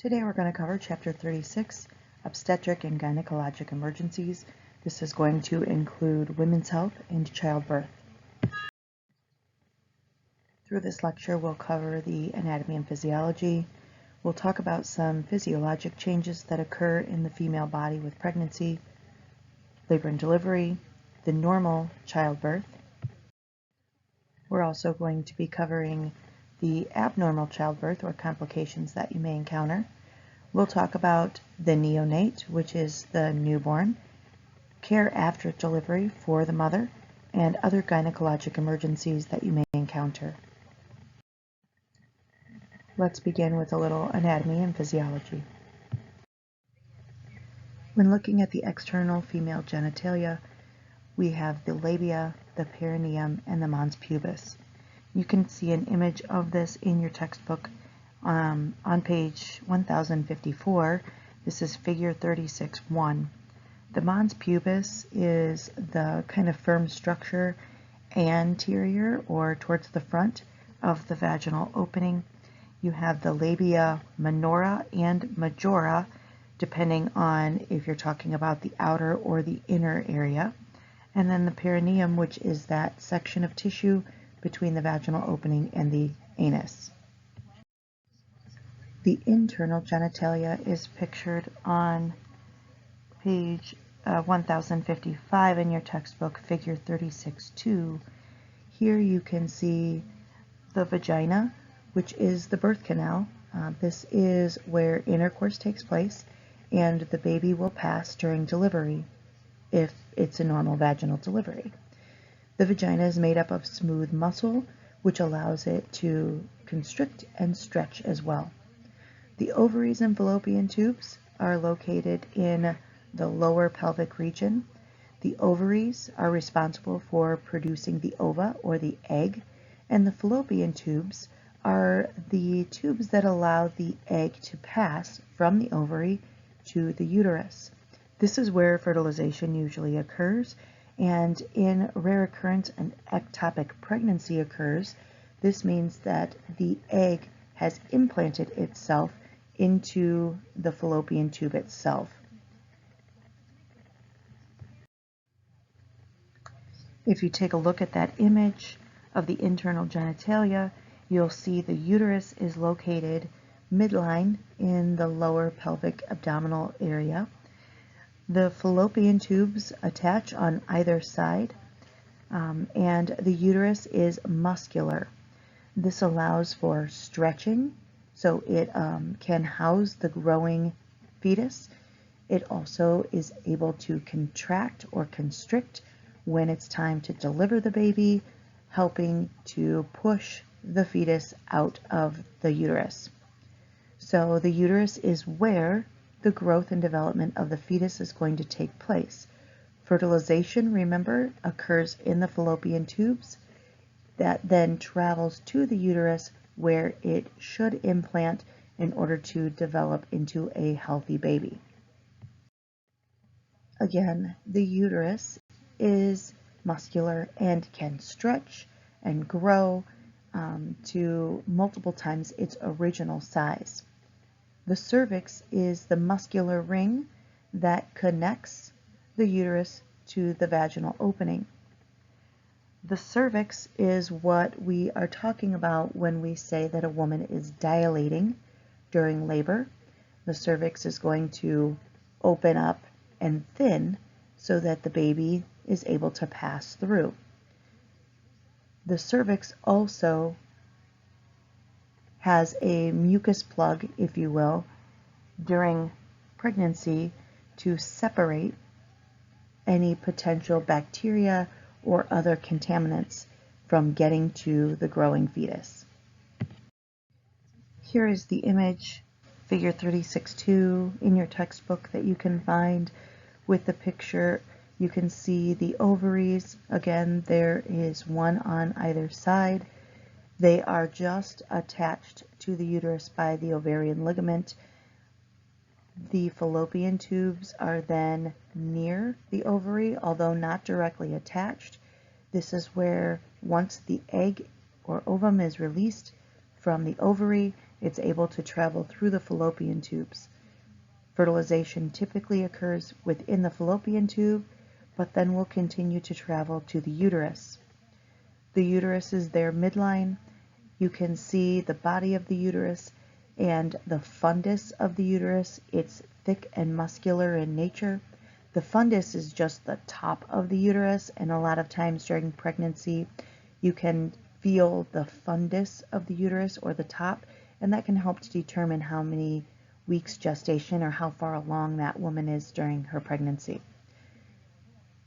Today we're going to cover Chapter 36, Obstetric and Gynecologic Emergencies. This is going to include women's health and childbirth. Through this lecture we'll cover the anatomy and physiology. We'll talk about some physiologic changes that occur in the female body with pregnancy, labor and delivery, the normal childbirth. We're also going to be covering the abnormal childbirth or complications that you may encounter. We'll talk about the neonate, which is the newborn, care after delivery for the mother, and other gynecologic emergencies that you may encounter. Let's begin with a little anatomy and physiology. When looking at the external female genitalia, we have the labia, the perineum, and the mons pubis. You can see an image of this in your textbook on page 1054. This is figure 36-1. The mons pubis is the kind of firm structure anterior or towards the front of the vaginal opening. You have the labia minora and majora, depending on if you're talking about the outer or the inner area. And then the perineum, which is that section of tissue between the vaginal opening and the anus. The internal genitalia is pictured on page 1055 in your textbook, figure 36-2. Here you can see the vagina, which is the birth canal. This is where intercourse takes place and the baby will pass during delivery if it's a normal vaginal delivery. The vagina is made up of smooth muscle, which allows it to constrict and stretch as well. The ovaries and fallopian tubes are located in the lower pelvic region. The ovaries are responsible for producing the ova or the egg, and the fallopian tubes are the tubes that allow the egg to pass from the ovary to the uterus. This is where fertilization usually occurs, and in rare occurrence an ectopic pregnancy occurs. This means that the egg has implanted itself into the fallopian tube itself. If you take a look at that image of the internal genitalia, you'll see the uterus is located midline in the lower pelvic abdominal area. The fallopian tubes attach on either side, and the uterus is muscular. This allows for stretching, so it can house the growing fetus. It also is able to contract or constrict when it's time to deliver the baby, helping to push the fetus out of the uterus. So the uterus is where the growth and development of the fetus is going to take place. Fertilization, remember, occurs in the fallopian tubes. That then travels to the uterus where it should implant in order to develop into a healthy baby. Again, the uterus is muscular and can stretch and grow to multiple times its original size. The cervix is the muscular ring that connects the uterus to the vaginal opening. The cervix is what we are talking about when we say that a woman is dilating during labor. The cervix is going to open up and thin so that the baby is able to pass through. The cervix also has a mucus plug, if you will, during pregnancy to separate any potential bacteria or other contaminants from getting to the growing fetus. Here is the image, figure 36-2 in your textbook that you can find with the picture. You can see the ovaries. Again, there is one on either side. They are just attached to the uterus by the ovarian ligament. The fallopian tubes are then near the ovary, although not directly attached. This is where once the egg or ovum is released from the ovary, it's able to travel through the fallopian tubes. Fertilization typically occurs within the fallopian tube, but then will continue to travel to the uterus. The uterus is their midline. You can see the body of the uterus and the fundus of the uterus. It's thick and muscular in nature. The fundus is just the top of the uterus, and a lot of times during pregnancy, you can feel the fundus of the uterus or the top, and that can help to determine how many weeks gestation or how far along that woman is during her pregnancy.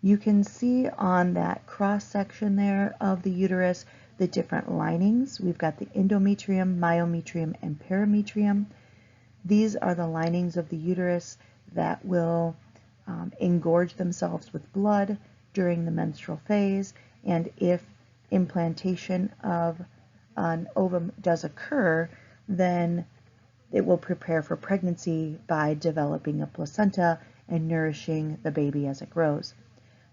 You can see on that cross section there of the uterus the different linings. We've got the endometrium, myometrium, and perimetrium. These are the linings of the uterus that will engorge themselves with blood during the menstrual phase, and if implantation of an ovum does occur, then it will prepare for pregnancy by developing a placenta and nourishing the baby as it grows.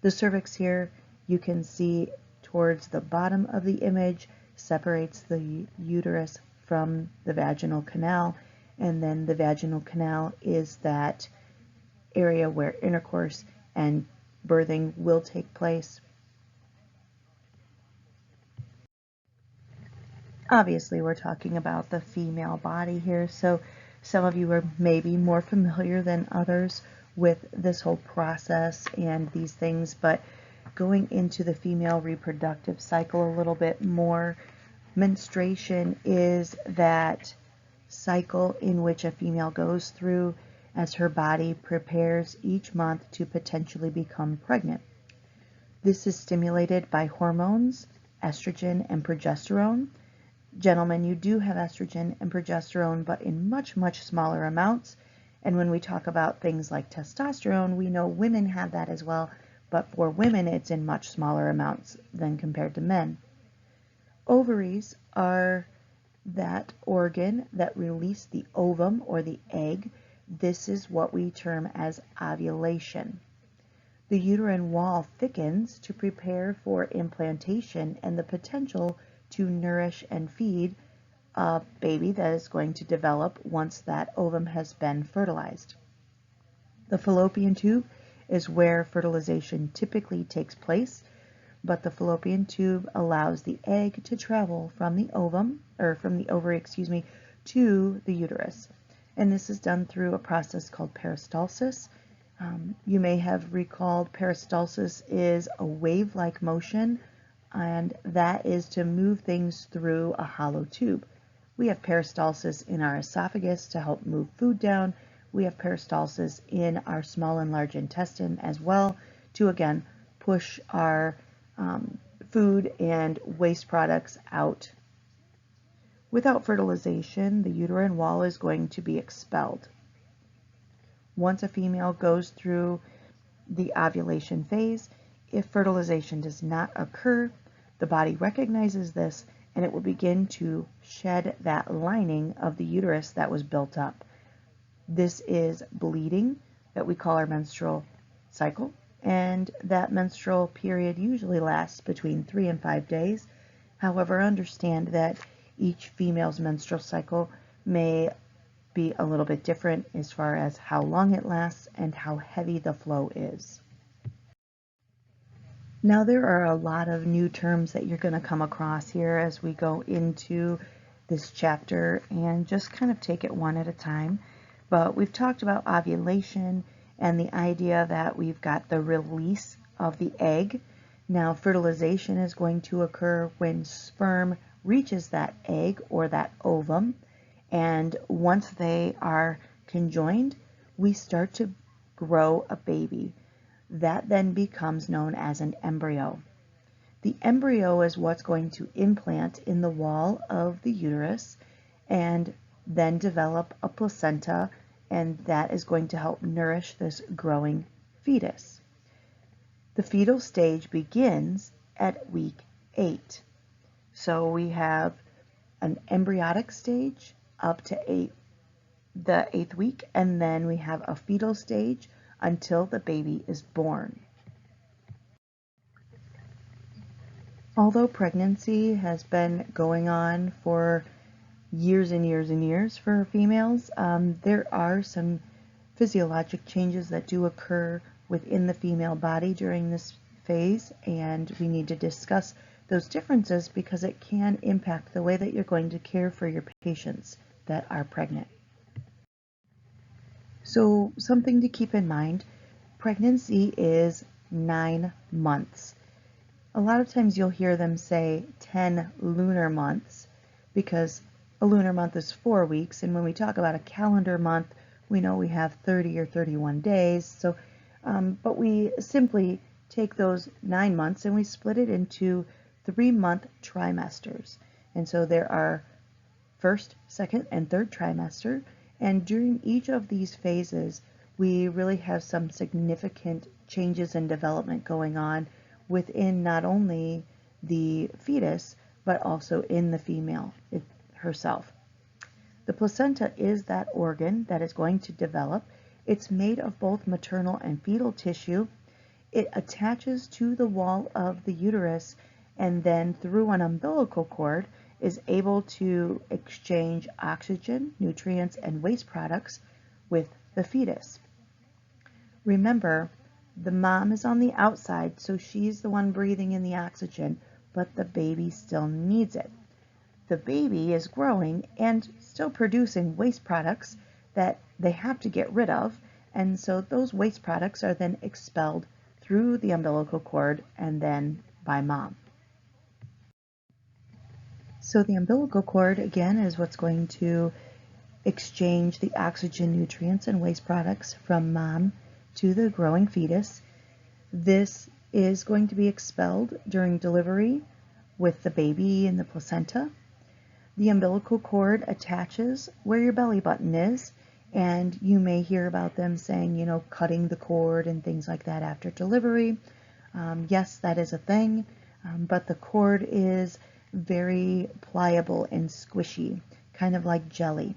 The cervix here, you can see towards the bottom of the image, separates the uterus from the vaginal canal, and then the vaginal canal is that area where intercourse and birthing will take place. Obviously, we're talking about the female body here, so some of you are maybe more familiar than others with this whole process and these things, but going into the female reproductive cycle a little bit more, menstruation is that cycle in which a female goes through as her body prepares each month to potentially become pregnant. This is stimulated by hormones, estrogen and progesterone. Gentlemen, you do have estrogen and progesterone, but in much, much smaller amounts. And when we talk about things like testosterone, we know women have that as well, but for women, it's in much smaller amounts than compared to men. Ovaries are that organ that release the ovum or the egg. This is what we term as ovulation. The uterine wall thickens to prepare for implantation and the potential to nourish and feed a baby that is going to develop once that ovum has been fertilized. The fallopian tube is where fertilization typically takes place, but the fallopian tube allows the egg to travel from the ovum, or from the ovary, to the uterus. And this is done through a process called peristalsis. You may have recalled peristalsis is a wave-like motion, and that is to move things through a hollow tube. We have peristalsis in our esophagus to help move food down. We have peristalsis in our small and large intestine as well to, again, push our food and waste products out. Without fertilization, the uterine wall is going to be expelled. Once a female goes through the ovulation phase, if fertilization does not occur, the body recognizes this and it will begin to shed that lining of the uterus that was built up. This is bleeding that we call our menstrual cycle, and that menstrual period usually lasts between 3 and 5 days. However, understand that each female's menstrual cycle may be a little bit different as far as how long it lasts and how heavy the flow is. Now, there are a lot of new terms that you're going to come across here as we go into this chapter, and just kind of take it one at a time. But we've talked about ovulation and the idea that we've got the release of the egg. Now, fertilization is going to occur when sperm reaches that egg or that ovum, and once they are conjoined, we start to grow a baby. That then becomes known as an embryo. The embryo is what's going to implant in the wall of the uterus and then develop a placenta, and that is going to help nourish this growing fetus. The fetal stage begins at week 8. So we have an embryonic stage up to the 8th week, and then we have a fetal stage until the baby is born. Although pregnancy has been going on for years and years and years for females. There are some physiologic changes that do occur within the female body during this phase, and we need to discuss those differences because it can impact the way that you're going to care for your patients that are pregnant. So something to keep in mind, pregnancy is 9 months. A lot of times you'll hear them say 10 lunar months because a lunar month is 4 weeks, and when we talk about a calendar month, we know we have 30 or 31 days. So, but we simply take those 9 months and we split it into 3-month trimesters. And so there are first, second, and third trimester. And during each of these phases, we really have some significant changes in development going on within not only the fetus, but also in the female herself. The placenta is that organ that is going to develop. It's made of both maternal and fetal tissue. It attaches to the wall of the uterus and then through an umbilical cord is able to exchange oxygen, nutrients, and waste products with the fetus. Remember, the mom is on the outside, so she's the one breathing in the oxygen, but the baby still needs it. The baby is growing and still producing waste products that they have to get rid of, and so those waste products are then expelled through the umbilical cord and then by mom. So the umbilical cord, again, is what's going to exchange the oxygen, nutrients, and waste products from mom to the growing fetus. This is going to be expelled during delivery with the baby and the placenta. The umbilical cord attaches where your belly button is, and you may hear about them saying, you know, cutting the cord and things like that after delivery. Yes, that is a thing, but the cord is very pliable and squishy, kind of like jelly.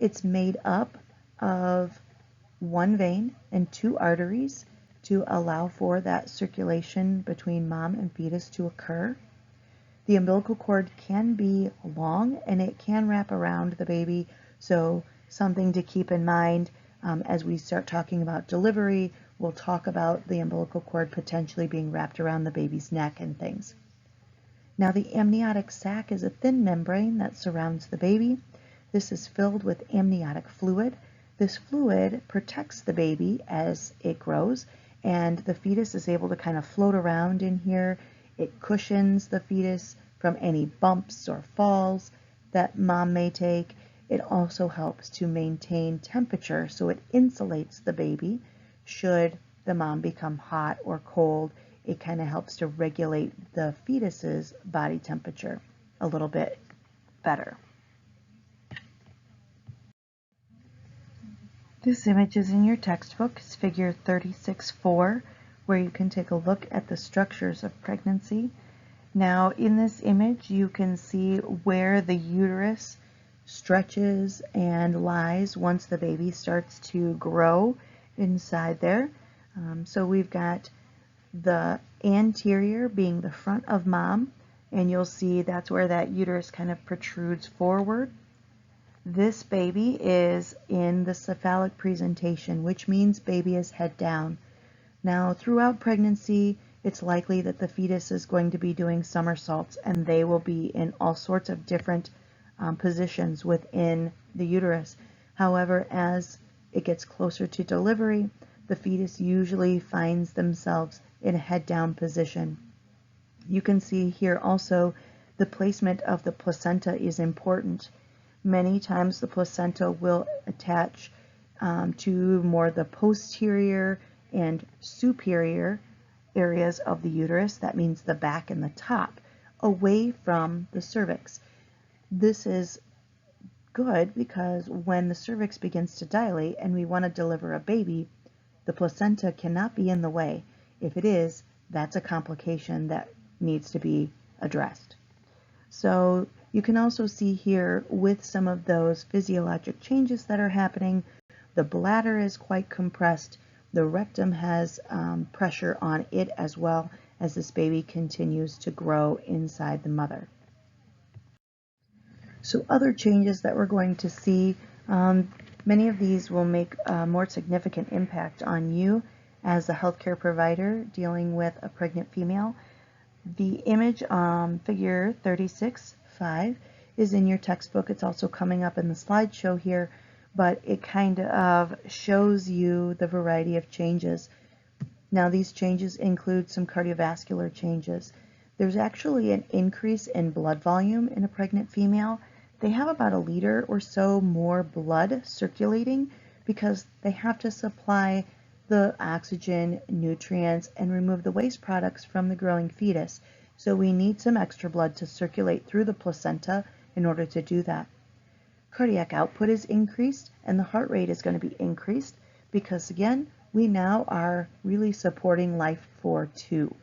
It's made up of one vein and 2 arteries to allow for that circulation between mom and fetus to occur. The umbilical cord can be long and it can wrap around the baby, so something to keep in mind as we start talking about delivery, we'll talk about the umbilical cord potentially being wrapped around the baby's neck and things. Now the amniotic sac is a thin membrane that surrounds the baby. This is filled with amniotic fluid. This fluid protects the baby as it grows, and the fetus is able to kind of float around in here. It cushions the fetus from any bumps or falls that mom may take. It also helps to maintain temperature, so it insulates the baby should the mom become hot or cold. It kind of helps to regulate the fetus's body temperature a little bit better. This image is in your textbook. It's figure 36-4, where you can take a look at the structures of pregnancy. Now, in this image, you can see where the uterus stretches and lies once the baby starts to grow inside there. So we've got the anterior being the front of mom, and you'll see that's where that uterus kind of protrudes forward. This baby is in the cephalic presentation, which means baby is head down. Now, throughout pregnancy, it's likely that the fetus is going to be doing somersaults, and they will be in all sorts of different positions within the uterus. However, as it gets closer to delivery, the fetus usually finds themselves in a head down position. You can see here also the placement of the placenta is important. Many times the placenta will attach to more the posterior and superior areas of the uterus. That means the back and the top, away from the cervix. This is good because when the cervix begins to dilate and we want to deliver a baby, the placenta cannot be in the way. If it is, that's a complication that needs to be addressed. So you can also see here with some of those physiologic changes that are happening, the bladder is quite compressed, the rectum has pressure on it as well as this baby continues to grow inside the mother. So other changes that we're going to see, many of these will make a more significant impact on you as a healthcare provider dealing with a pregnant female. The image figure 36.5 is in your textbook. It's also coming up in the slideshow here, but it kind of shows you the variety of changes. Now these changes include some cardiovascular changes. There's actually an increase in blood volume in a pregnant female. They have about 1 liter or so more blood circulating because they have to supply the oxygen, nutrients, and remove the waste products from the growing fetus. So we need some extra blood to circulate through the placenta in order to do that. Cardiac output is increased and the heart rate is going to be increased because, again, we now are really supporting life for two.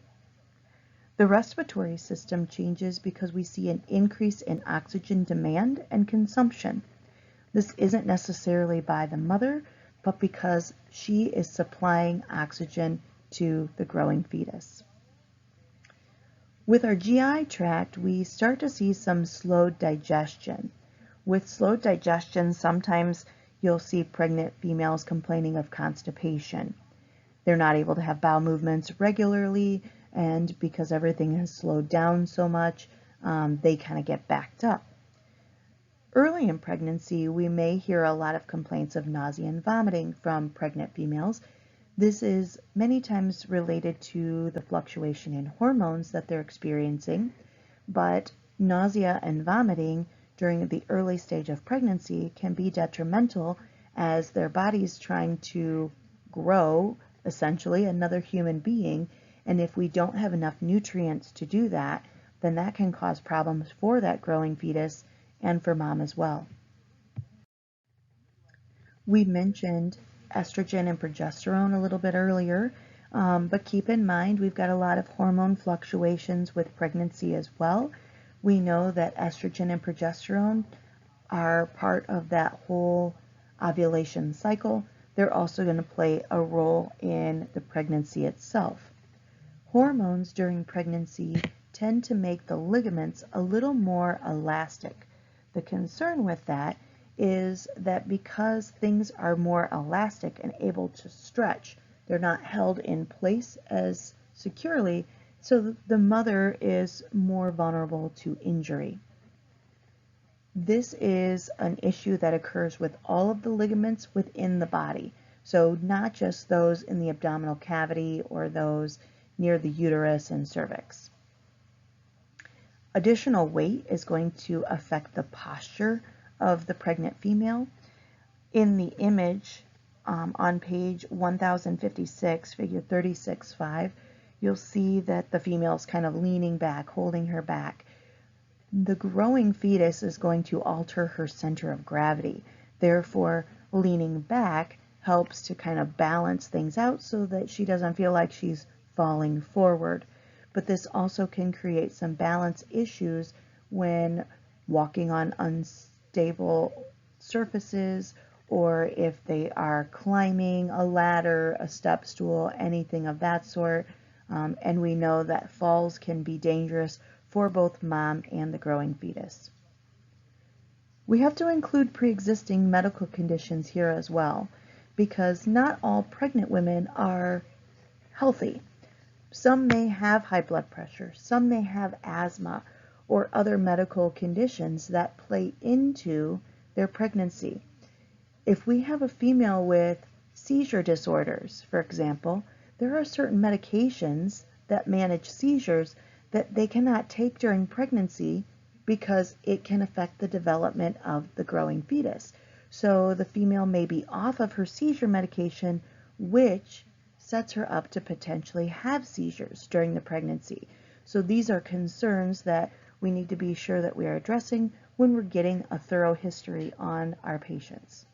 The respiratory system changes because we see an increase in oxygen demand and consumption. This isn't necessarily by the mother, but because she is supplying oxygen to the growing fetus. With our GI tract, we start to see some slowed digestion. With slowed digestion, sometimes you'll see pregnant females complaining of constipation. They're not able to have bowel movements regularly, and because everything has slowed down so much, they kind of get backed up. Early in pregnancy, we may hear a lot of complaints of nausea and vomiting from pregnant females. This is many times related to the fluctuation in hormones that they're experiencing, but nausea and vomiting during the early stage of pregnancy can be detrimental as their body's trying to grow, essentially, another human being, and if we don't have enough nutrients to do that, then that can cause problems for that growing fetus and for mom as well. We mentioned estrogen and progesterone a little bit earlier, but keep in mind we've got a lot of hormone fluctuations with pregnancy as well. We know that estrogen and progesterone are part of that whole ovulation cycle. They're also going to play a role in the pregnancy itself. Hormones during pregnancy tend to make the ligaments a little more elastic. The concern with that is that because things are more elastic and able to stretch, they're not held in place as securely, so the mother is more vulnerable to injury. This is an issue that occurs with all of the ligaments within the body, so not just those in the abdominal cavity or those near the uterus and cervix. Additional weight is going to affect the posture of the pregnant female. In the image on page 1056, figure 36.5, you'll see that the female is kind of leaning back, holding her back. The growing fetus is going to alter her center of gravity. Therefore, leaning back helps to kind of balance things out so that she doesn't feel like she's falling forward. But this also can create some balance issues when walking on unstable surfaces, or if they are climbing a ladder, a step stool, anything of that sort. And we know that falls can be dangerous for both mom and the growing fetus. We have to include pre-existing medical conditions here as well, because not all pregnant women are healthy. Some may have high blood pressure, some may have asthma or other medical conditions that play into their pregnancy. If we have a female with seizure disorders, for example, there are certain medications that manage seizures that they cannot take during pregnancy because it can affect the development of the growing fetus. So the female may be off of her seizure medication, which sets her up to potentially have seizures during the pregnancy. So these are concerns that we need to be sure that we are addressing when we're getting a thorough history on our patients.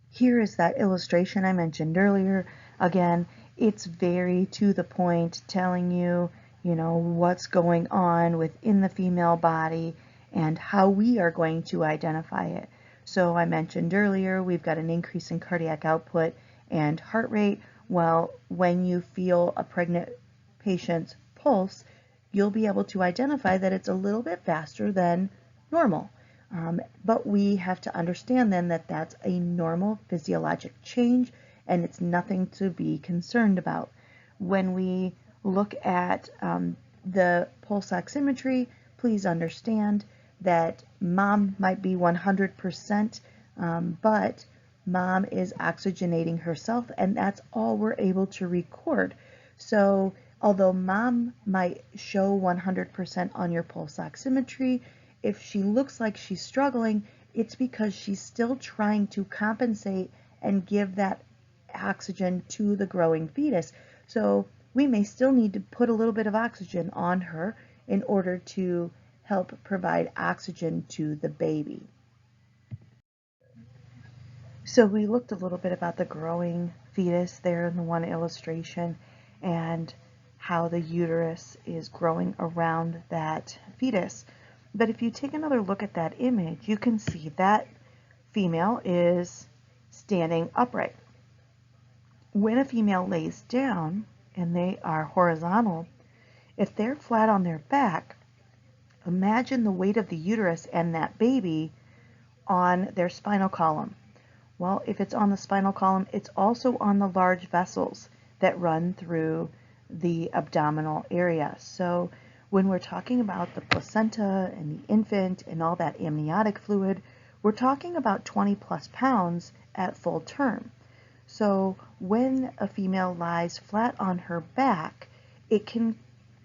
Here is that illustration I mentioned earlier. Again, it's very to the point, telling you, what's going on within the female body and how we are going to identify it. So I mentioned earlier, we've got an increase in cardiac output and heart rate. Well, when you feel a pregnant patient's pulse, you'll be able to identify that it's a little bit faster than normal. But we have to understand then that that's a normal physiologic change and it's nothing to be concerned about. When we look at the pulse oximetry, please understand that mom might be 100%, but mom is oxygenating herself, and that's all we're able to record. So although mom might show 100% on your pulse oximetry, if she looks like she's struggling, it's because she's still trying to compensate and give that oxygen to the growing fetus. So we may still need to put a little bit of oxygen on her in order to help provide oxygen to the baby. So we looked a little bit about the growing fetus there in the one illustration and how the uterus is growing around that fetus. But if you take another look at that image, you can see that female is standing upright. When a female lays down and they are horizontal, if they're flat on their back, imagine the weight of the uterus and that baby on their spinal column. Well, if it's on the spinal column, it's also on the large vessels that run through the abdominal area. So when we're talking about the placenta and the infant and all that amniotic fluid, we're talking about 20 plus pounds at full term. So when a female lies flat on her back, it can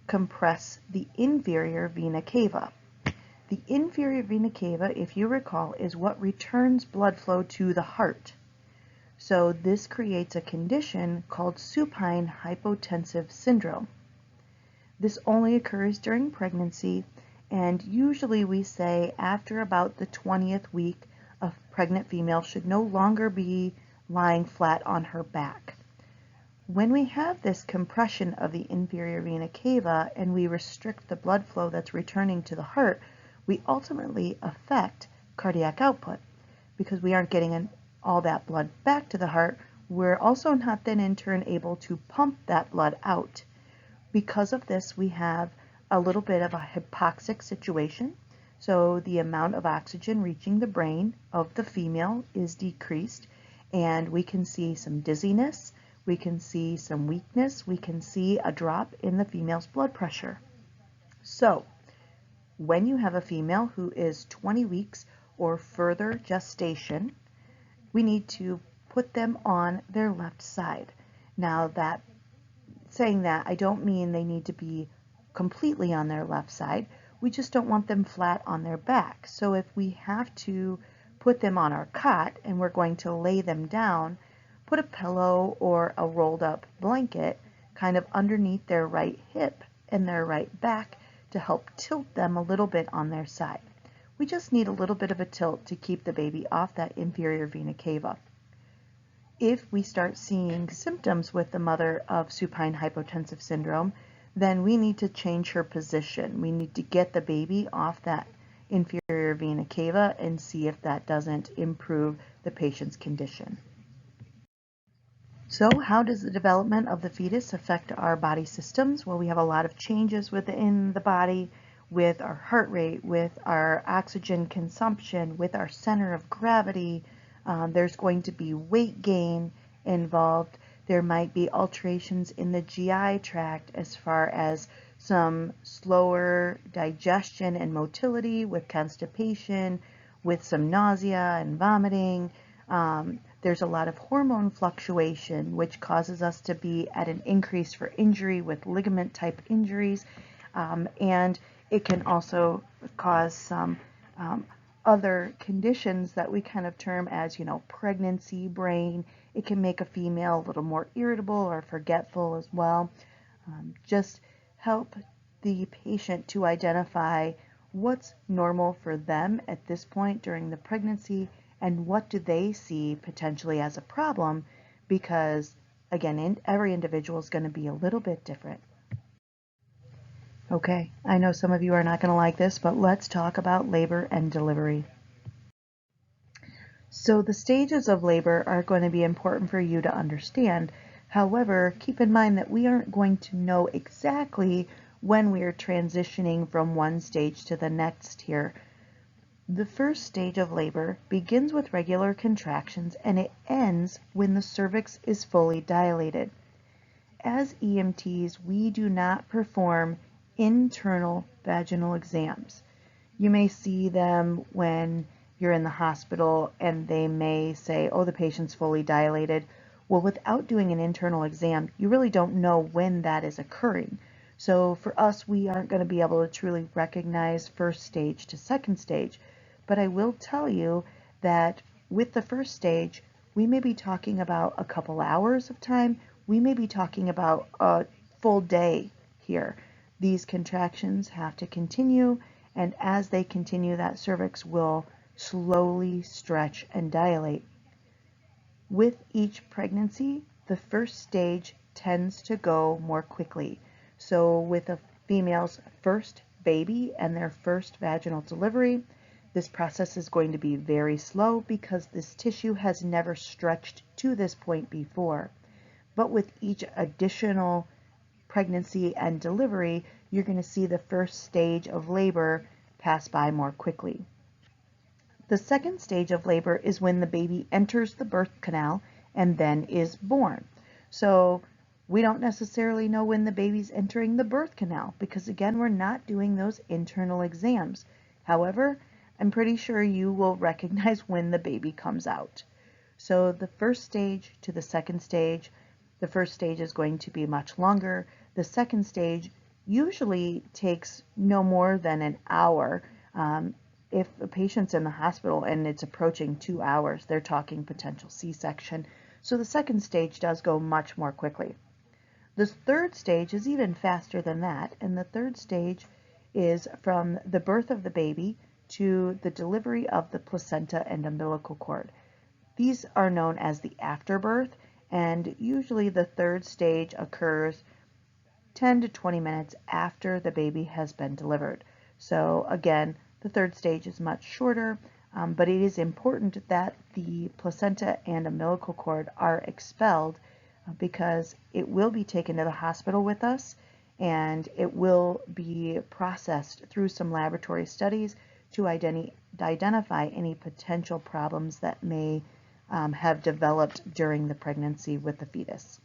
compress the inferior vena cava. The inferior vena cava, if you recall, is what returns blood flow to the heart. So this creates a condition called supine hypotensive syndrome. This only occurs during pregnancy, and usually we say after about the 20th week, a pregnant female should no longer be lying flat on her back. When we have this compression of the inferior vena cava and we restrict the blood flow that's returning to the heart, we ultimately affect cardiac output because we aren't getting all that blood back to the heart. We're also not then in turn able to pump that blood out. Because of this, we have a little bit of a hypoxic situation. So the amount of oxygen reaching the brain of the female is decreased, and we can see some dizziness, we can see some weakness, we can see a drop in the female's blood pressure. So when you have a female who is 20 weeks or further gestation, we need to put them on their left side. Now saying that, I don't mean they need to be completely on their left side. We just don't want them flat on their back. So if we have to put them on our cot and we're going to lay them down, put a pillow or a rolled up blanket kind of underneath their right hip and their right back to help tilt them a little bit on their side. We just need a little bit of a tilt to keep the baby off that inferior vena cava. If we start seeing symptoms with the mother of supine hypotensive syndrome, then we need to change her position. We need to get the baby off that inferior vena cava and see if that doesn't improve the patient's condition. So how does the development of the fetus affect our body systems? Well, we have a lot of changes within the body with our heart rate, with our oxygen consumption, with our center of gravity. There's going to be weight gain involved. There might be alterations in the GI tract as far as some slower digestion and motility with constipation, with some nausea and vomiting. There's a lot of hormone fluctuation, which causes us to be at an increase for injury with ligament type injuries. And it can also cause some other conditions that we kind of term as, pregnancy brain. It can make a female a little more irritable or forgetful as well. Just help the patient to identify what's normal for them at this point during the pregnancy and what do they see potentially as a problem, because again, every individual is going to be a little bit different. Okay, I know some of you are not going to like this, but let's talk about labor and delivery. So the stages of labor are going to be important for you to understand. However, keep in mind that we aren't going to know exactly when we are transitioning from one stage to the next here. The first stage of labor begins with regular contractions and it ends when the cervix is fully dilated. As EMTs, we do not perform internal vaginal exams. You may see them when you're in the hospital and they may say, oh, the patient's fully dilated. Well, without doing an internal exam, you really don't know when that is occurring. So for us, we aren't going to be able to truly recognize first stage to second stage. But I will tell you that with the first stage, we may be talking about a couple hours of time. We may be talking about a full day here. These contractions have to continue, and as they continue, that cervix will slowly stretch and dilate. With each pregnancy, the first stage tends to go more quickly. So with a female's first baby and their first vaginal delivery, this process is going to be very slow because this tissue has never stretched to this point before. But with each additional pregnancy and delivery, you're going to see the first stage of labor pass by more quickly. The second stage of labor is when the baby enters the birth canal and then is born. So we don't necessarily know when the baby's entering the birth canal because again, we're not doing those internal exams. However, I'm pretty sure you will recognize when the baby comes out. So the first stage to the second stage, the first stage is going to be much longer. The second stage usually takes no more than an hour. If a patient's in the hospital and it's approaching 2 hours, they're talking potential C-section. So the second stage does go much more quickly. The third stage is even faster than that, and the third stage is from the birth of the baby to the delivery of the placenta and umbilical cord. These are known as the afterbirth, and usually the third stage occurs 10 to 20 minutes after the baby has been delivered. So again, the third stage is much shorter, but it is important that the placenta and umbilical cord are expelled because it will be taken to the hospital with us and it will be processed through some laboratory studies to identify any potential problems that may have developed during the pregnancy with the fetus.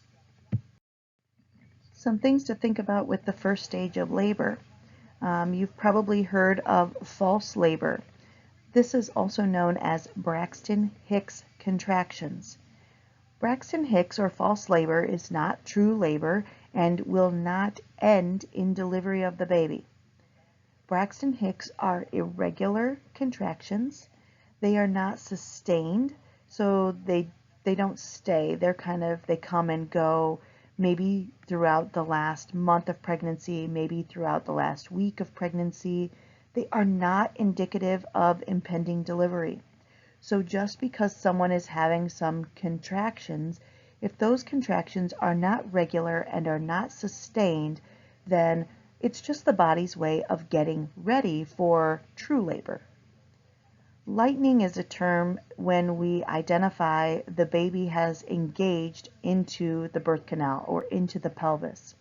Some things to think about with the first stage of labor. You've probably heard of false labor. This is also known as Braxton Hicks contractions. Braxton Hicks or false labor is not true labor and will not end in delivery of the baby. Braxton Hicks are irregular contractions. They are not sustained, so they don't stay. They come and go, maybe throughout the last month of pregnancy, maybe throughout the last week of pregnancy. They are not indicative of impending delivery. So just because someone is having some contractions, if those contractions are not regular and are not sustained, then it's just the body's way of getting ready for true labor. Lightning is a term when we identify the baby has engaged into the birth canal or into the pelvis.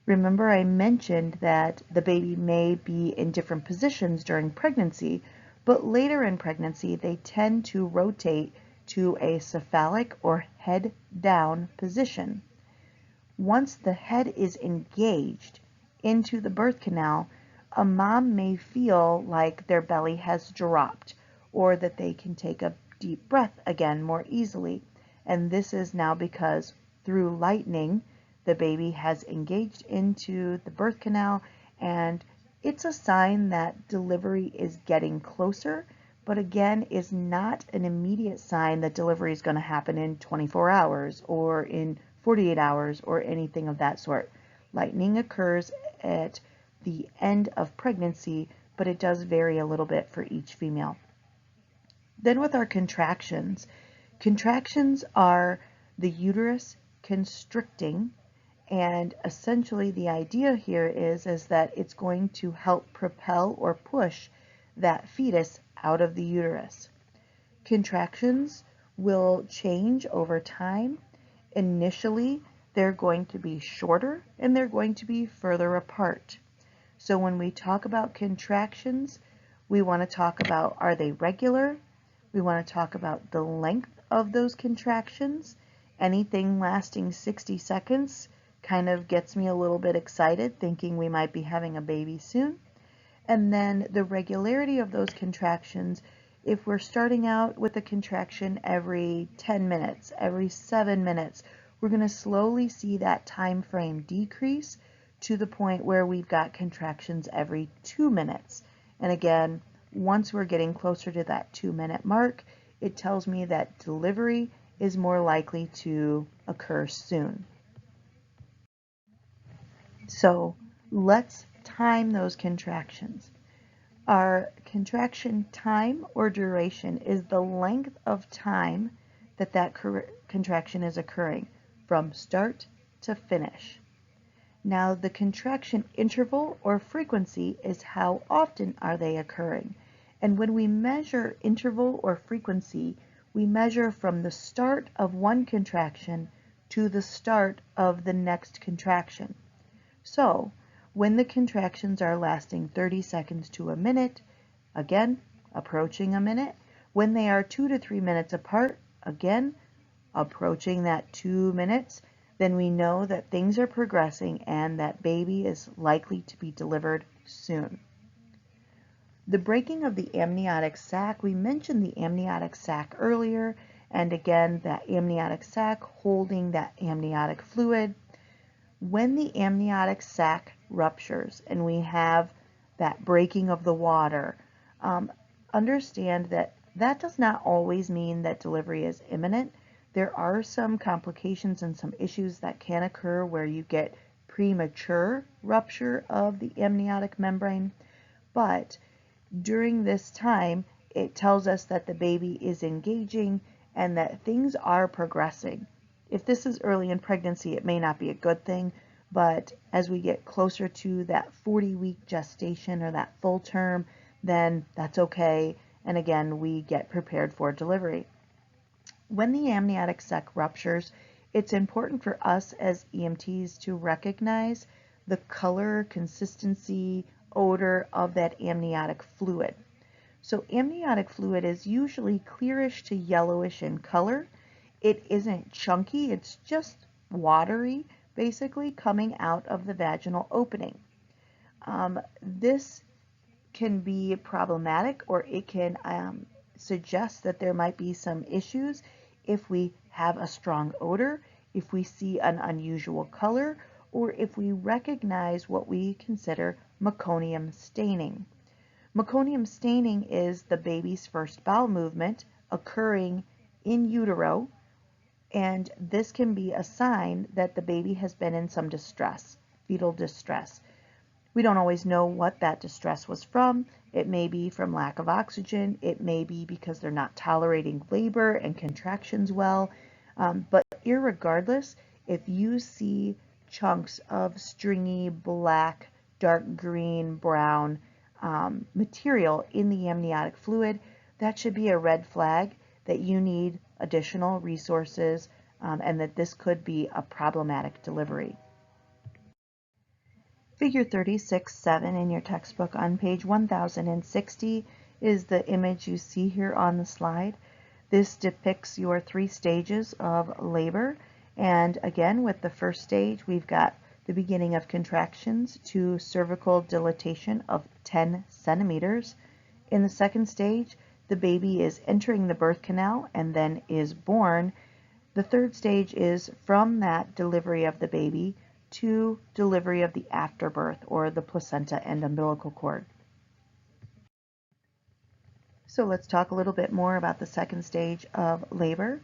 Remember I mentioned that the baby may be in different positions during pregnancy, but later in pregnancy they tend to rotate to a cephalic or head down position. Once the head is engaged into the birth canal, a mom may feel like their belly has dropped or that they can take a deep breath again more easily. And this is now because through lightning, the baby has engaged into the birth canal and it's a sign that delivery is getting closer, but again is not an immediate sign that delivery is going to happen in 24 hours or in 48 hours or anything of that sort. Lightning occurs at the end of pregnancy, but it does vary a little bit for each female. Then with our contractions, contractions are the uterus constricting, and essentially the idea here is that it's going to help propel or push that fetus out of the uterus. Contractions will change over time. Initially, they're going to be shorter and they're going to be further apart. So when we talk about contractions, We want to talk about, are they regular? We want to talk about the length of those contractions. Anything lasting 60 seconds kind of gets me a little bit excited, thinking we might be having a baby soon. And then the regularity of those contractions, if we're starting out with a contraction every 10 minutes, every 7 minutes, we're going to slowly see that time frame decrease to the point where we've got contractions every 2 minutes. And again, once we're getting closer to that 2-minute mark, it tells me that delivery is more likely to occur soon. So let's time those contractions. Our contraction time or duration is the length of time that contraction is occurring from start to finish. Now the contraction interval or frequency is how often are they occurring. And when we measure interval or frequency, we measure from the start of one contraction to the start of the next contraction. So when the contractions are lasting 30 seconds to a minute, again, approaching a minute. When they are 2 to 3 minutes apart, again, approaching that 2 minutes, then we know that things are progressing and that baby is likely to be delivered soon. The breaking of the amniotic sac, we mentioned the amniotic sac earlier, and again, that amniotic sac holding that amniotic fluid. When the amniotic sac ruptures and we have that breaking of the water, understand that that does not always mean that delivery is imminent. There are some complications and some issues that can occur where you get premature rupture of the amniotic membrane, but during this time, it tells us that the baby is engaging and that things are progressing. If this is early in pregnancy, it may not be a good thing, but as we get closer to that 40-week gestation or that full term, then that's okay. And again, we get prepared for delivery. When the amniotic sac ruptures, it's important for us as EMTs to recognize the color, consistency, odor of that amniotic fluid. So amniotic fluid is usually clearish to yellowish in color. It isn't chunky, it's just watery, basically coming out of the vaginal opening. This can be problematic, or it can suggest that there might be some issues if we have a strong odor, if we see an unusual color, or if we recognize what we consider meconium staining. Meconium staining is the baby's first bowel movement occurring in utero, and this can be a sign that the baby has been in some distress, fetal distress. We don't always know what that distress was from. It may be from lack of oxygen. It may be because they're not tolerating labor and contractions well. But irregardless, if you see chunks of stringy black, dark green, brown material in the amniotic fluid, that should be a red flag that you need additional resources and that this could be a problematic delivery. Figure 36.7 in your textbook on page 1060 is the image you see here on the slide. This depicts your 3 stages of labor, and again with the first stage we've got the beginning of contractions to cervical dilatation of 10 centimeters. In the second stage, the baby is entering the birth canal and then is born. The third stage is from that delivery of the baby to delivery of the afterbirth, or the placenta and umbilical cord. So let's talk a little bit more about the second stage of labor.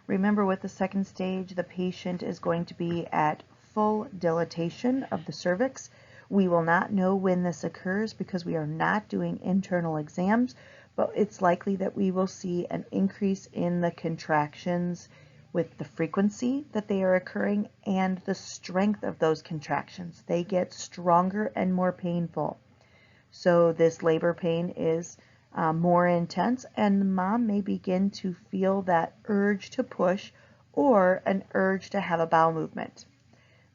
Remember, with the second stage, the patient is going to be at full dilatation of the cervix. We will not know when this occurs because we are not doing internal exams, but it's likely that we will see an increase in the contractions with the frequency that they are occurring and the strength of those contractions. They get stronger and more painful. So this labor pain is more intense, and the mom may begin to feel that urge to push or an urge to have a bowel movement.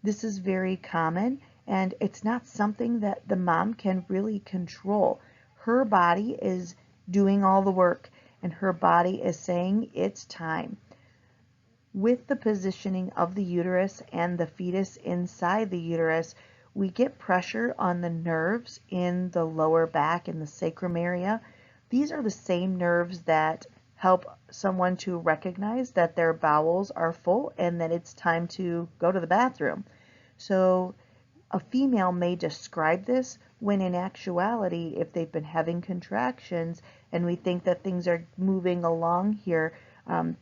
This is very common, and it's not something that the mom can really control. her body is doing all the work and her body is saying it's time. With the positioning of the uterus and the fetus inside the uterus, we get pressure on the nerves in the lower back and the sacrum area. These are the same nerves that help someone to recognize that their bowels are full and that it's time to go to the bathroom. So a female may describe this when in actuality, if they've been having contractions and we think that things are moving along here,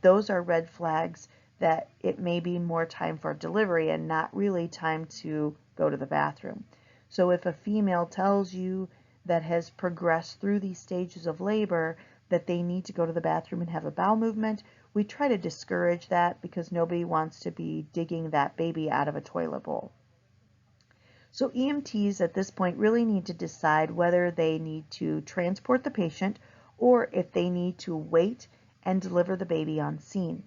those are red flags that it may be more time for delivery and not really time to go to the bathroom. So if a female tells you that has progressed through these stages of labor that they need to go to the bathroom and have a bowel movement, we try to discourage that because nobody wants to be digging that baby out of a toilet bowl. So EMTs at this point really need to decide whether they need to transport the patient or if they need to wait and deliver the baby on scene.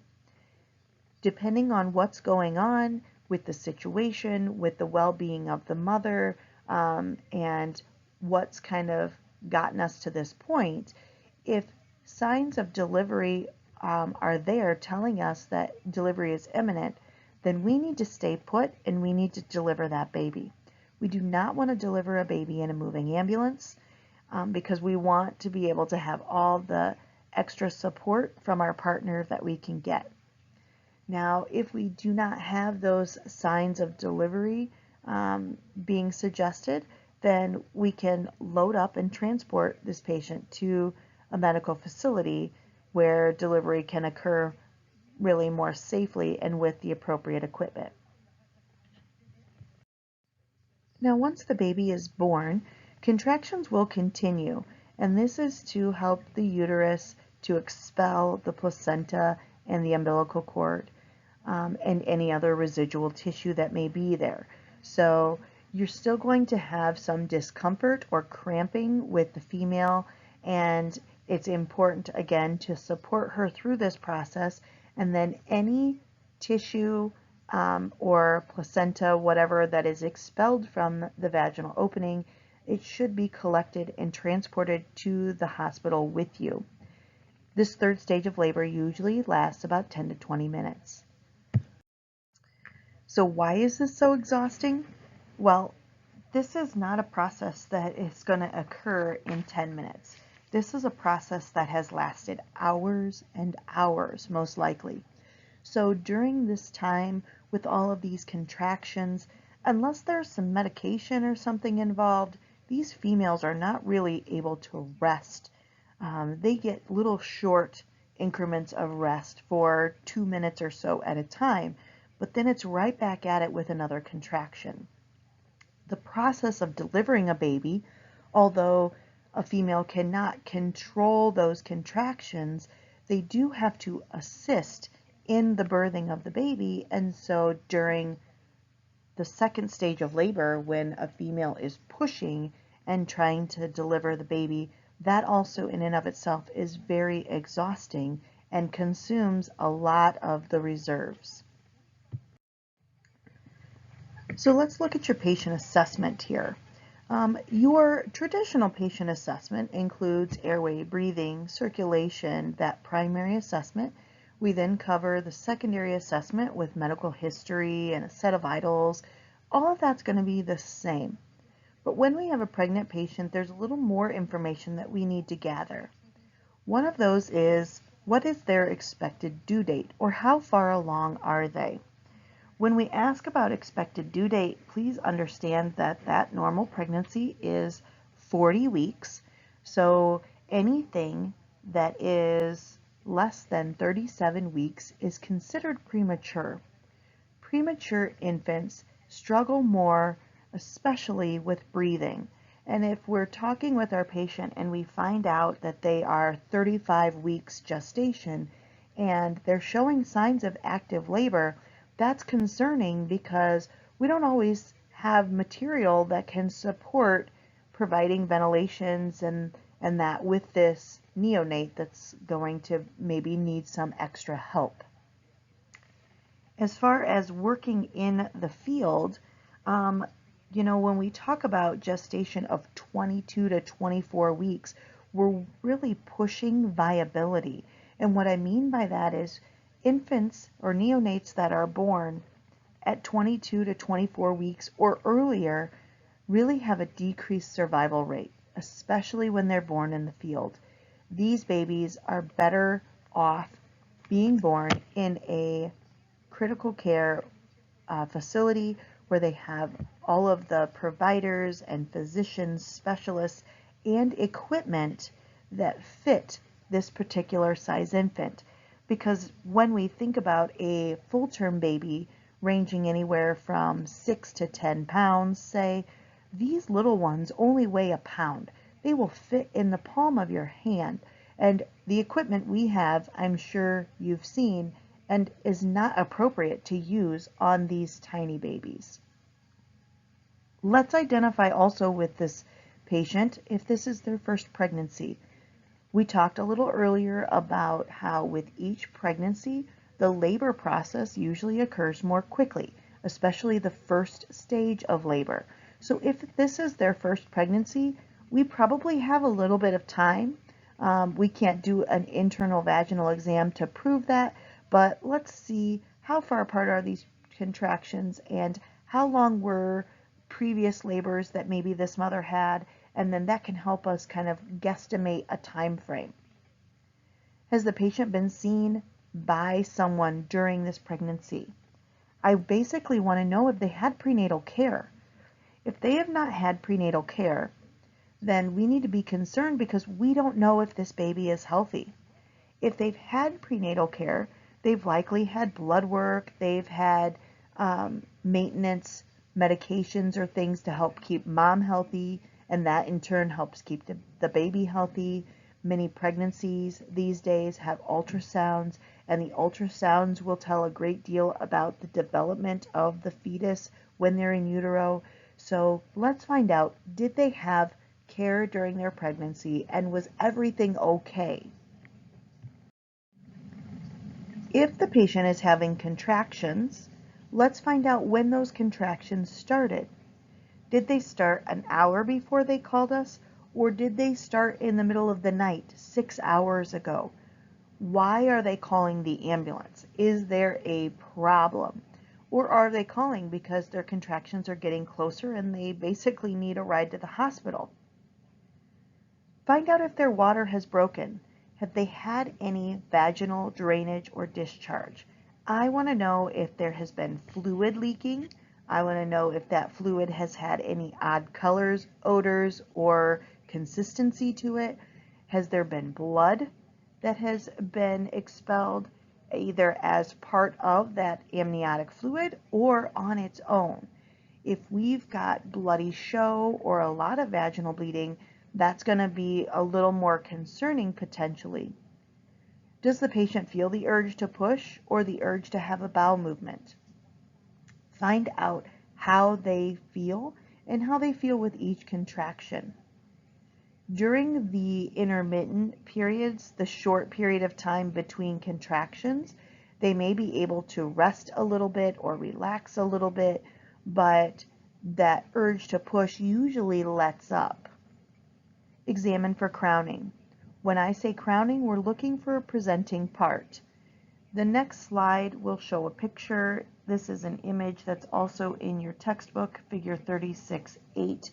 Depending on what's going on with the situation, with the well-being of the mother, and what's kind of gotten us to this point, if signs of delivery are there telling us that delivery is imminent, then we need to stay put and we need to deliver that baby. We do not want to deliver a baby in a moving ambulance because we want to be able to have all the extra support from our partner that we can get. Now, if we do not have those signs of delivery being suggested, then we can load up and transport this patient to a medical facility where delivery can occur really more safely and with the appropriate equipment. Now, once the baby is born, contractions will continue, and this is to help the uterus to expel the placenta and the umbilical cord and any other residual tissue that may be there. So you're still going to have some discomfort or cramping with the female, and it's important, again, to support her through this process, and then any tissue or placenta, whatever that is expelled from the vaginal opening, it should be collected and transported to the hospital with you. This third stage of labor usually lasts about 10 to 20 minutes. So why is this so exhausting? Well, this is not a process that is going to occur in 10 minutes. This is a process that has lasted hours and hours, most likely. So during this time, with all of these contractions, unless there's some medication or something involved, these females are not really able to rest. They get little short increments of rest for 2 minutes or so at a time, but then it's right back at it with another contraction. The process of delivering a baby, although a female cannot control those contractions, they do have to assist in the birthing of the baby, and so during the second stage of labor, when a female is pushing and trying to deliver the baby, that also in and of itself is very exhausting and consumes a lot of the reserves. So let's look at your patient assessment here. Your traditional patient assessment includes airway, breathing, circulation, that primary assessment. We then cover the secondary assessment with medical history and a set of vitals. All of that's going to be the same. But when we have a pregnant patient, there's a little more information that we need to gather. One of those is, what is their expected due date, or how far along are they? When we ask about expected due date, please understand that that normal pregnancy is 40 weeks. So anything that is less than 37 weeks is considered premature. Premature infants struggle more, especially with breathing. And if we're talking with our patient and we find out that they are 35 weeks gestation and they're showing signs of active labor, that's concerning because we don't always have material that can support providing ventilations and that with this neonate that's going to maybe need some extra help. As far as working in the field, You know, when we talk about gestation of 22 to 24 weeks, we're really pushing viability. And what I mean by that is infants or neonates that are born at 22 to 24 weeks or earlier really have a decreased survival rate, especially when they're born in the field. These babies are better off being born in a critical care facility where they have all of the providers and physicians, specialists, and equipment that fit this particular size infant. Because when we think about a full-term baby ranging anywhere from 6 to 10 pounds, say, these little ones only weigh a pound. They will fit in the palm of your hand. And the equipment we have, I'm sure you've seen, and is not appropriate to use on these tiny babies. Let's identify also with this patient if this is their first pregnancy. We talked a little earlier about how with each pregnancy, the labor process usually occurs more quickly, especially the first stage of labor. So if this is their first pregnancy, we probably have a little bit of time. We can't do an internal vaginal exam to prove that, but let's see how far apart are these contractions and how long were previous labors that maybe this mother had, and then that can help us kind of guesstimate a time frame. Has the patient been seen by someone during this pregnancy? I basically want to know if they had prenatal care. If they have not had prenatal care, then we need to be concerned because we don't know if this baby is healthy. If they've had prenatal care, they've likely had blood work, they've had maintenance medications or things to help keep mom healthy, and that in turn helps keep the baby healthy. Many pregnancies these days have ultrasounds, and the ultrasounds will tell a great deal about the development of the fetus when they're in utero. So let's find out, did they have care during their pregnancy, and was everything okay? If the patient is having contractions, let's find out when those contractions started. Did they start an hour before they called us, or did they start in the middle of the night, 6 hours ago? Why are they calling the ambulance? Is there a problem? Or are they calling because their contractions are getting closer and they basically need a ride to the hospital? Find out if their water has broken. Have they had any vaginal drainage or discharge? I want to know if there has been fluid leaking. I want to know if that fluid has had any odd colors, odors, or consistency to it. Has there been blood that has been expelled either as part of that amniotic fluid or on its own? If we've got bloody show or a lot of vaginal bleeding, that's going to be a little more concerning potentially. Does the patient feel the urge to push or the urge to have a bowel movement? Find out how they feel and how they feel with each contraction. During the intermittent periods, the short period of time between contractions, they may be able to rest a little bit or relax a little bit, but that urge to push usually lets up. Examine for crowning. When I say crowning, we're looking for a presenting part. The next slide will show a picture. This is an image that's also in your textbook, figure 36-8,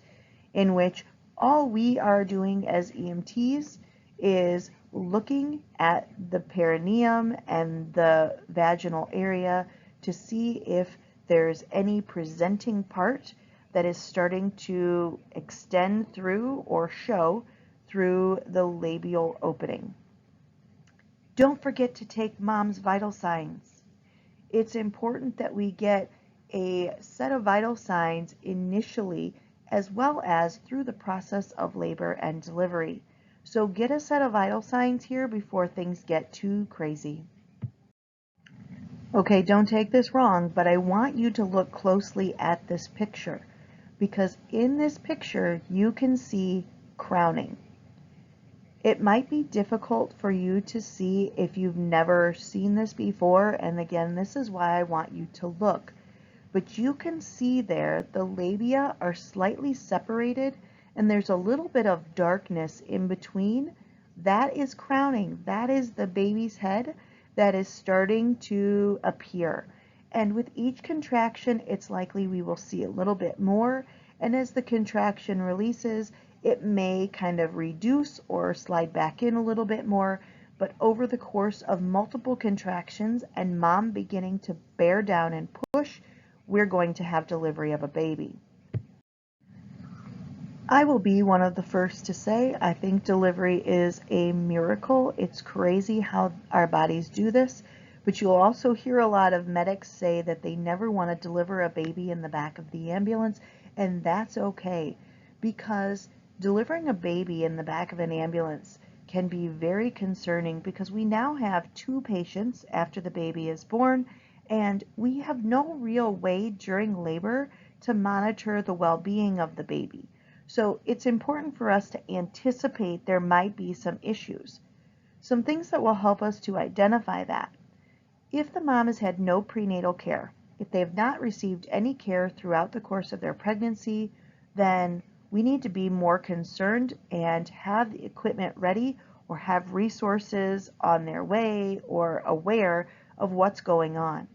in which all we are doing as EMTs is looking at the perineum and the vaginal area to see if there's any presenting part that is starting to extend through or show through the labial opening. Don't forget to take mom's vital signs. It's important that we get a set of vital signs initially as well as through the process of labor and delivery. So get a set of vital signs here before things get too crazy. Okay, don't take this wrong, but I want you to look closely at this picture because in this picture you can see crowning. It might be difficult for you to see if you've never seen this before, and again, this is why I want you to look. but you can see there the labia are slightly separated and there's a little bit of darkness in between. That is crowning. That is the baby's head that is starting to appear. And with each contraction, it's likely we will see a little bit more. And as the contraction releases, it may kind of reduce or slide back in a little bit more. But over the course of multiple contractions and mom beginning to bear down and push, we're going to have delivery of a baby. I will be one of the first to say I think delivery is a miracle. It's crazy how our bodies do this, but you'll also hear a lot of medics say that they never want to deliver a baby in the back of the ambulance, and that's okay, because delivering a baby in the back of an ambulance can be very concerning because we now have 2 patients after the baby is born, and we have no real way during labor to monitor the well-being of the baby. So it's important for us to anticipate there might be some issues. Some things that will help us to identify that. If the mom has had no prenatal care, if they have not received any care throughout the course of their pregnancy, then we need to be more concerned and have the equipment ready or have resources on their way or aware of what's going on.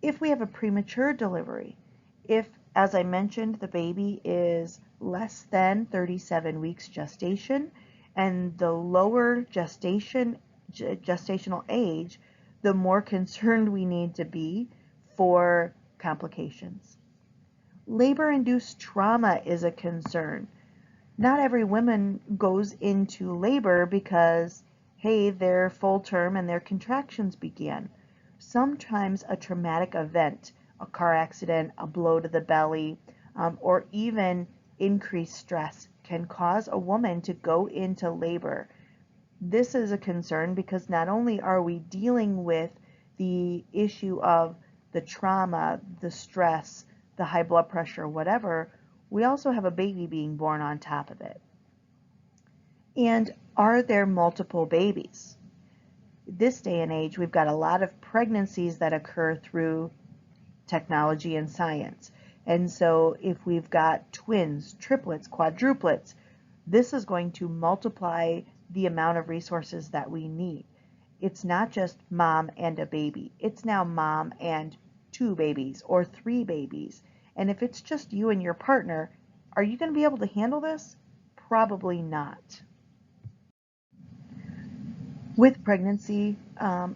If we have a premature delivery, if, as I mentioned, the baby is less than 37 weeks gestation and the lower gestational age, the more concerned we need to be for complications. Labor-induced trauma is a concern. Not every woman goes into labor because, hey, they're full term and their contractions began. Sometimes a traumatic event, a car accident, a blow to the belly, or even increased stress can cause a woman to go into labor. This is a concern because not only are we dealing with the issue of the trauma, the stress, the high blood pressure, whatever, we also have a baby being born on top of it. And are there multiple babies? This day and age, we've got a lot of pregnancies that occur through technology and science. And so if we've got twins, triplets, quadruplets, this is going to multiply the amount of resources that we need. It's not just mom and a baby. It's now mom and 2 babies or 3 babies. And if it's just you and your partner, are you going to be able to handle this? Probably not. With pregnancy,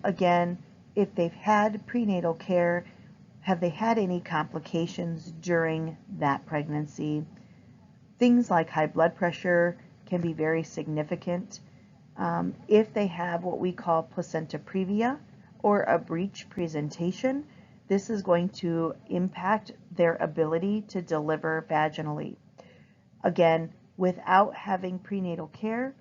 again, if they've had prenatal care, have they had any complications during that pregnancy? Things like high blood pressure can be very significant. If they have what we call placenta previa or a breech presentation, this is going to impact their ability to deliver vaginally. Again, without having prenatal care,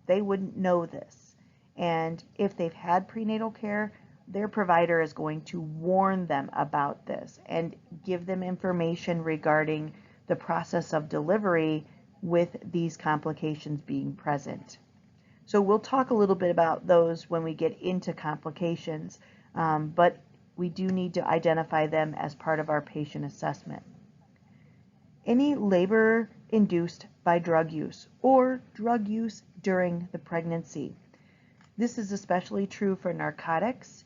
they wouldn't know this. And if they've had prenatal care, their provider is going to warn them about this and give them information regarding the process of delivery with these complications being present. So we'll talk a little bit about those when we get into complications, but we do need to identify them as part of our patient assessment. Any labor induced by drug use or drug use during the pregnancy. This is especially true for narcotics.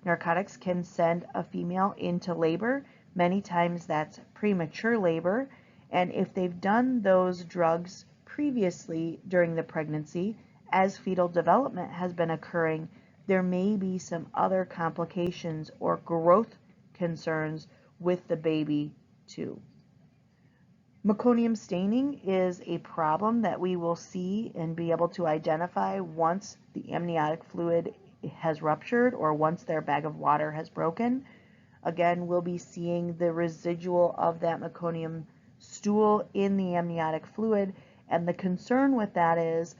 Narcotics can send a female into labor. Many times that's premature labor. And if they've done those drugs previously during the pregnancy, as fetal development has been occurring, there may be some other complications or growth concerns with the baby too. Meconium staining is a problem that we will see and be able to identify once the amniotic fluid has ruptured or once their bag of water has broken. Again, we'll be seeing the residual of that meconium stool in the amniotic fluid, and the concern with that is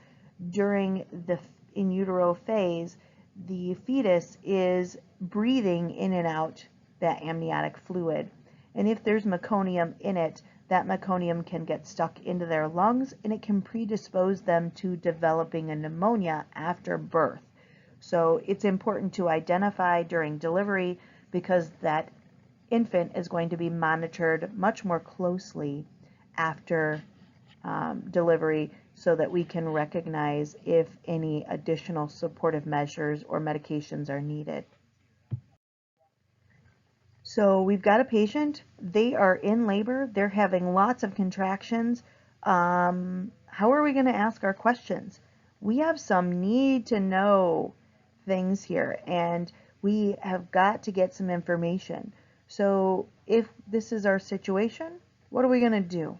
during the in utero phase, the fetus is breathing in and out that amniotic fluid. And if there's meconium in it, that meconium can get stuck into their lungs and it can predispose them to developing a pneumonia after birth. So it's important to identify during delivery because that infant is going to be monitored much more closely after delivery so that we can recognize if any additional supportive measures or medications are needed. So we've got a patient, they are in labor, they're having lots of contractions. How are we going to ask our questions? We have some need to know things here, and we have got to get some information. So if this is our situation, what are we going to do?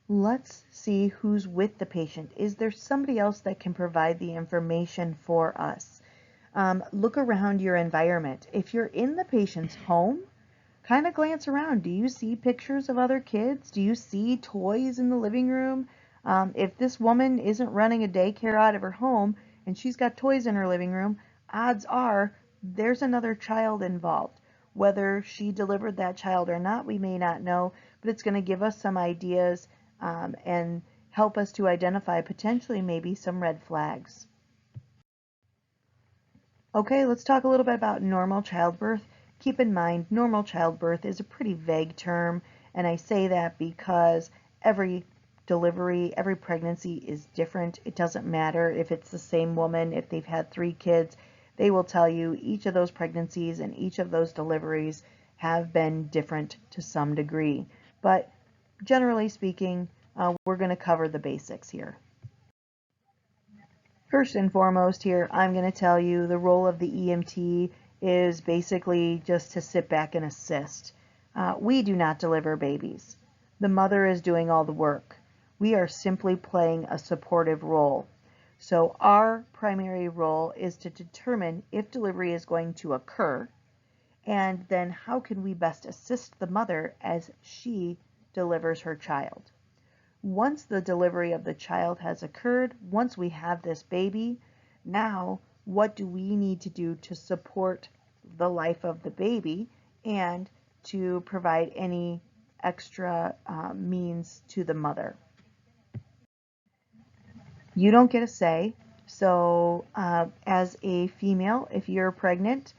Let's see who's with the patient. Is there somebody else that can provide the information for us? Look around your environment. If you're in the patient's home, kind of glance around. Do you see pictures of other kids? Do you see toys in the living room? If this woman isn't running a daycare out of her home and she's got toys in her living room, odds are there's another child involved. Whether she delivered that child or not, we may not know, but it's going to give us some ideas and help us to identify potentially maybe some red flags. Okay, let's talk a little bit about normal childbirth. Keep in mind, normal childbirth is a pretty vague term, and I say that because every delivery, every pregnancy is different. It doesn't matter if it's the same woman, if they've had 3 kids, they will tell you each of those pregnancies and each of those deliveries have been different to some degree. But generally speaking, we're going to cover the basics here. First and foremost here, I'm going to tell you the role of the EMT is basically just to sit back and assist. We do not deliver babies. The mother is doing all the work. We are simply playing a supportive role. So our primary role is to determine if delivery is going to occur, and then how can we best assist the mother as she delivers her child. Once the delivery of the child has occurred, once we have this baby, now what do we need to do to support the life of the baby and to provide any extra means to the mother? You don't get a say. So as a female, if you're pregnant,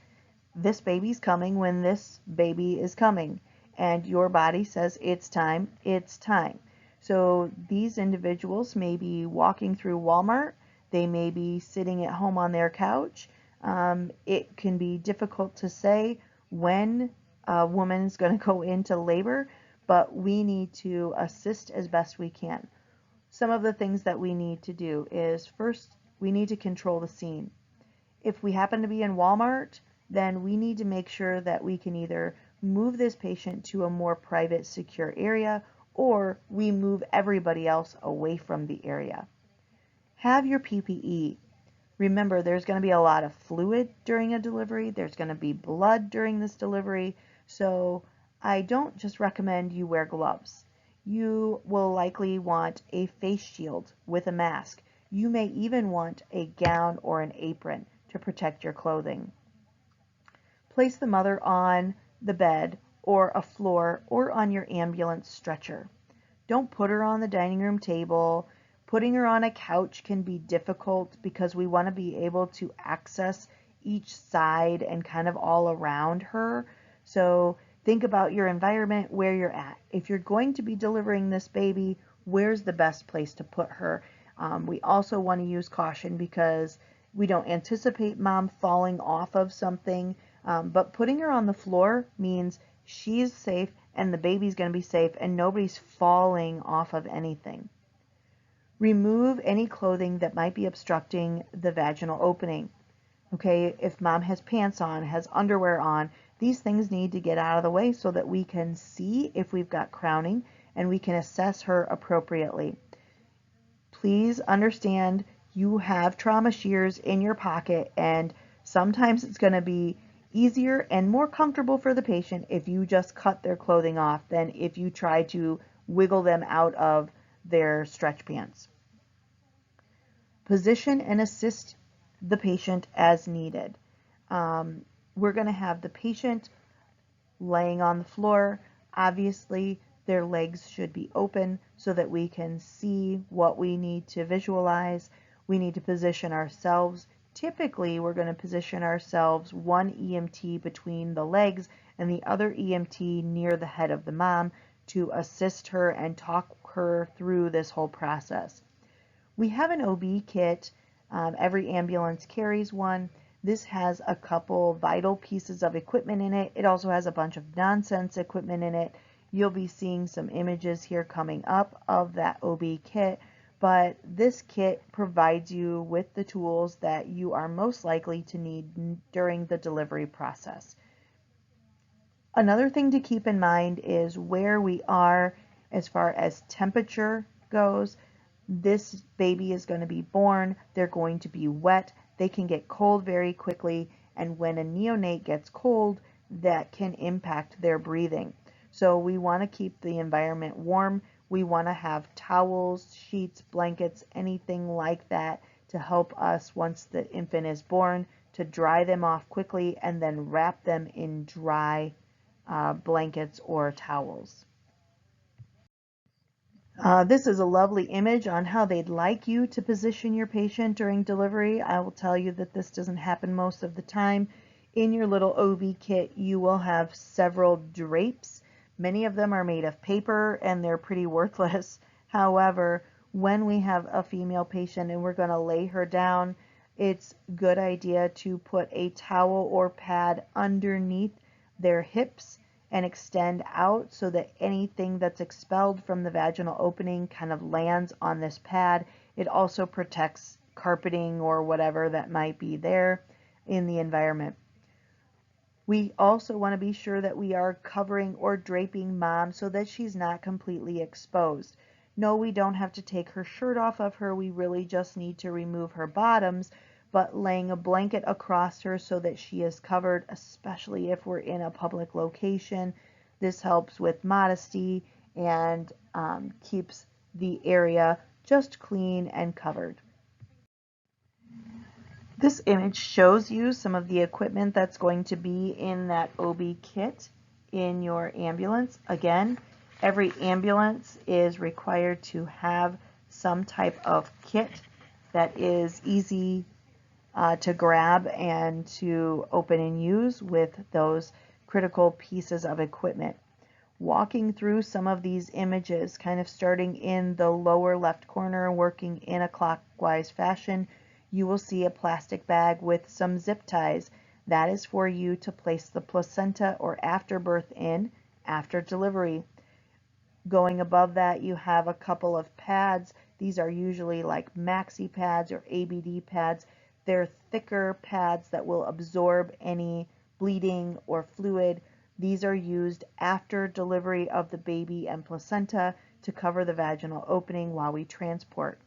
this baby's coming when this baby is coming, and your body says it's time, it's time. So these individuals may be walking through Walmart, they may be sitting at home on their couch. It can be difficult to say when a woman's going to go into labor, but we need to assist as best we can. Some of the things that we need to do is, first, we need to control the scene. If we happen to be in Walmart, then we need to make sure that we can either move this patient to a more private, secure area, or we move everybody else away from the area. Have your PPE. Remember, there's going to be a lot of fluid during a delivery. There's going to be blood during this delivery. So I don't just recommend you wear gloves. You will likely want a face shield with a mask. You may even want a gown or an apron to protect your clothing. Place the mother on the bed or a floor or on your ambulance stretcher. Don't put her on the dining room table. Putting her on a couch can be difficult because we want to be able to access each side and kind of all around her. So think about your environment, where you're at. If you're going to be delivering this baby, where's the best place to put her? We also want to use caution because we don't anticipate mom falling off of something, but putting her on the floor means she's safe and the baby's going to be safe and nobody's falling off of anything. Remove any clothing that might be obstructing the vaginal opening. Okay, if mom has pants on, has underwear on, these things need to get out of the way so that we can see if we've got crowning and we can assess her appropriately. Please understand you have trauma shears in your pocket, and sometimes it's going to be easier and more comfortable for the patient if you just cut their clothing off than if you try to wiggle them out of their stretch pants. Position and assist the patient as needed. We're going to have the patient laying on the floor. Obviously, their legs should be open so that we can see what we need to visualize. We need to position ourselves Typically, we're going to position ourselves one EMT between the legs and the other EMT near the head of the mom to assist her and talk her through this whole process. We have an OB kit. Every ambulance carries one. This has a couple vital pieces of equipment in it. It also has a bunch of nonsense equipment in it. You'll be seeing some images here coming up of that OB kit, but this kit provides you with the tools that you are most likely to need during the delivery process. Another thing to keep in mind is where we are as far as temperature goes. This baby is going to be born, they're going to be wet, they can get cold very quickly, and when a neonate gets cold, that can impact their breathing. So we want to keep the environment warm. We want to have towels, sheets, blankets, anything like that to help us once the infant is born to dry them off quickly and then wrap them in dry blankets or towels. This is a lovely image on how they'd like you to position your patient during delivery. I will tell you that this doesn't happen most of the time. In your little OB kit, you will have several drapes. Many of them are made of paper and they're pretty worthless. However, when we have a female patient and we're going to lay her down, it's a good idea to put a towel or pad underneath their hips and extend out so that anything that's expelled from the vaginal opening kind of lands on this pad. It also protects carpeting or whatever that might be there in the environment. We also want to be sure that we are covering or draping mom so that she's not completely exposed. No, we don't have to take her shirt off of her. We really just need to remove her bottoms, but laying a blanket across her so that she is covered, especially if we're in a public location. This helps with modesty and keeps the area just clean and covered. This image shows you some of the equipment that's going to be in that OB kit in your ambulance. Again, every ambulance is required to have some type of kit that is easy to grab and to open and use with those critical pieces of equipment. Walking through some of these images, kind of starting in the lower left corner, working in a clockwise fashion, you will see a plastic bag with some zip ties. That is for you to place the placenta or afterbirth in after delivery. Going above that, you have a couple of pads. These are usually like maxi pads or ABD pads. They're thicker pads that will absorb any bleeding or fluid. These are used after delivery of the baby and placenta to cover the vaginal opening while we transport.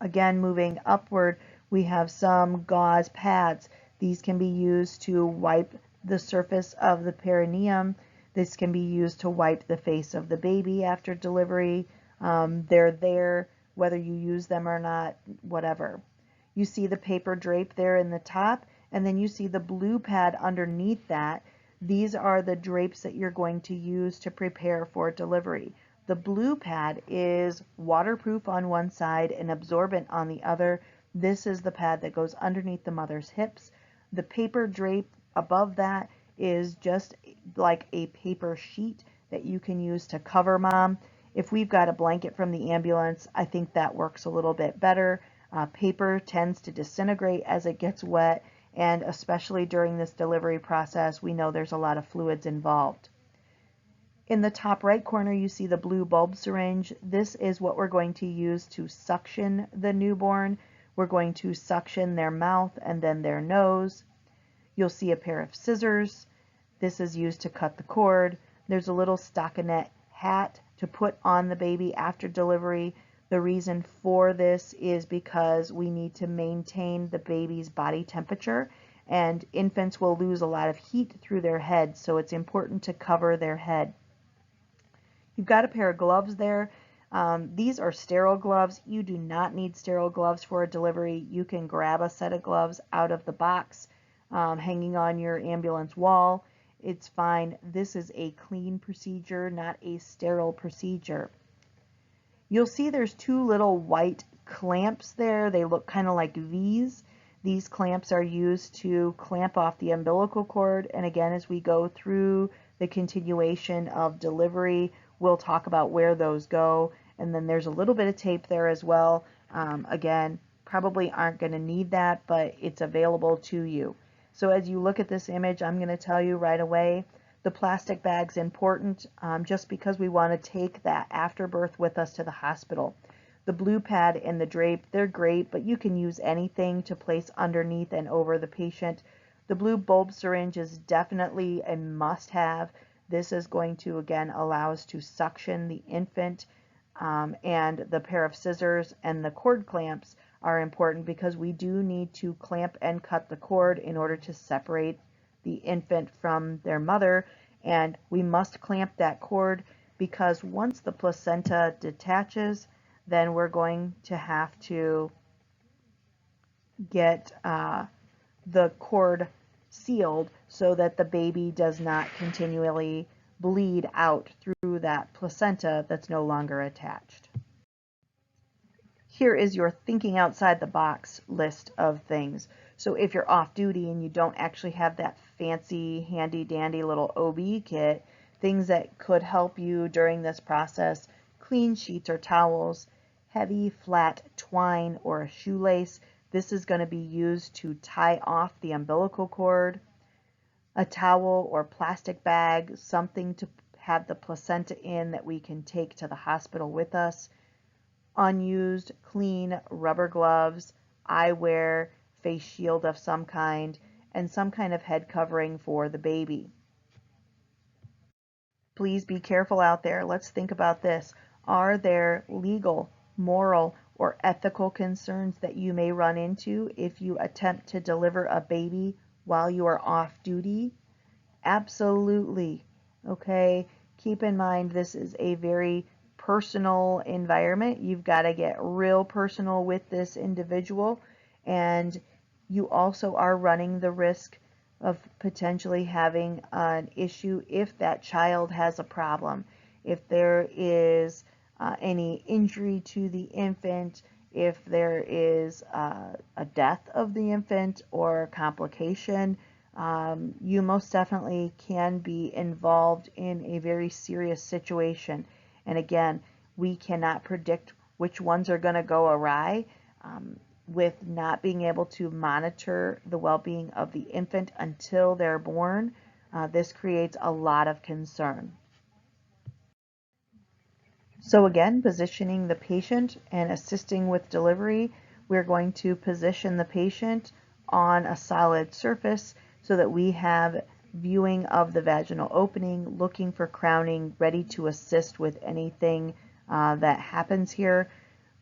Again, moving upward, we have some gauze pads. These can be used to wipe the surface of the perineum. This can be used to wipe the face of the baby after delivery. They're there whether you use them or not, whatever. You see the paper drape there in the top, and then you see the blue pad underneath that. These are the drapes that you're going to use to prepare for delivery. The blue pad is waterproof on one side and absorbent on the other. This is the pad that goes underneath the mother's hips. The paper drape above that is just like a paper sheet that you can use to cover mom. If we've got a blanket from the ambulance, I think that works a little bit better. Paper tends to disintegrate as it gets wet, and especially during this delivery process, we know there's a lot of fluids involved. In the top right corner, you see the blue bulb syringe. This is what we're going to use to suction the newborn. We're going to suction their mouth and then their nose. You'll see a pair of scissors. This is used to cut the cord. There's a little stockinette hat to put on the baby after delivery. The reason for this is because we need to maintain the baby's body temperature, and infants will lose a lot of heat through their head, so it's important to cover their head. You've got a pair of gloves there. These are sterile gloves. You do not need sterile gloves for a delivery. You can grab a set of gloves out of the box hanging on your ambulance wall. It's fine. This is a clean procedure, not a sterile procedure. You'll see there's two little white clamps there. They look kind of like V's. These clamps are used to clamp off the umbilical cord, and again, as we go through the continuation of delivery, we'll talk about where those go. And then there's a little bit of tape there as well. Again, probably aren't going to need that, but it's available to you. So as you look at this image, I'm going to tell you right away, the plastic bag's important just because we want to take that afterbirth with us to the hospital. The blue pad and the drape, they're great, but you can use anything to place underneath and over the patient. The blue bulb syringe is definitely a must-have. This is going to, again, allow us to suction the infant, and the pair of scissors and the cord clamps are important because we do need to clamp and cut the cord in order to separate the infant from their mother, and we must clamp that cord because once the placenta detaches, then we're going to have to get the cord sealed so that the baby does not continually bleed out through that placenta that's no longer attached. Here is your thinking outside the box list of things. So if you're off duty and you don't actually have that fancy handy dandy little OB kit, things that could help you during this process: clean sheets or towels, heavy flat twine or a shoelace. This is going to be used to tie off the umbilical cord. A towel or plastic bag, something to have the placenta in that we can take to the hospital with us. Unused, clean rubber gloves, eyewear, face shield of some kind, and some kind of head covering for the baby. Please be careful out there. Let's think about this. Are there legal, moral, or ethical concerns that you may run into if you attempt to deliver a baby while you are off duty? Absolutely. Okay, keep in mind this is a very personal environment. You've got to get real personal with this individual, and you also are running the risk of potentially having an issue if that child has a problem. If there is any injury to the infant, if there is a death of the infant or a complication, you most definitely can be involved in a very serious situation. And again, we cannot predict which ones are going to go awry. With not being able to monitor the well-being of the infant until they're born, this creates a lot of concern. So again, positioning the patient and assisting with delivery, we're going to position the patient on a solid surface so that we have viewing of the vaginal opening, looking for crowning, ready to assist with anything that happens here.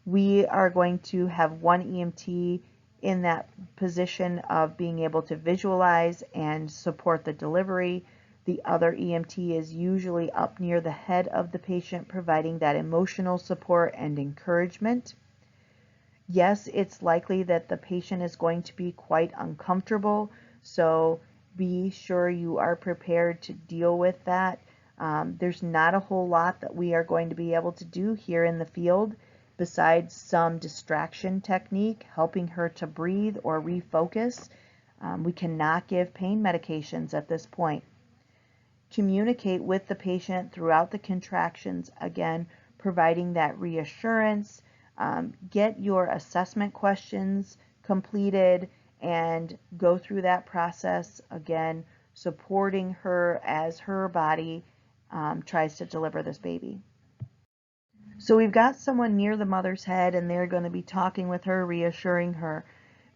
We are going to have one EMT in that position of being able to visualize and support the delivery. The other EMT is usually up near the head of the patient, providing that emotional support and encouragement. Yes, it's likely that the patient is going to be quite uncomfortable, so be sure you are prepared to deal with that. There's not a whole lot that we are going to be able to do here in the field besides some distraction technique, helping her to breathe or refocus. We cannot give pain medications at this point. Communicate with the patient throughout the contractions, again, providing that reassurance. Get your assessment questions completed and go through that process, again, supporting her as her body tries to deliver this baby. So we've got someone near the mother's head and they're going to be talking with her, reassuring her.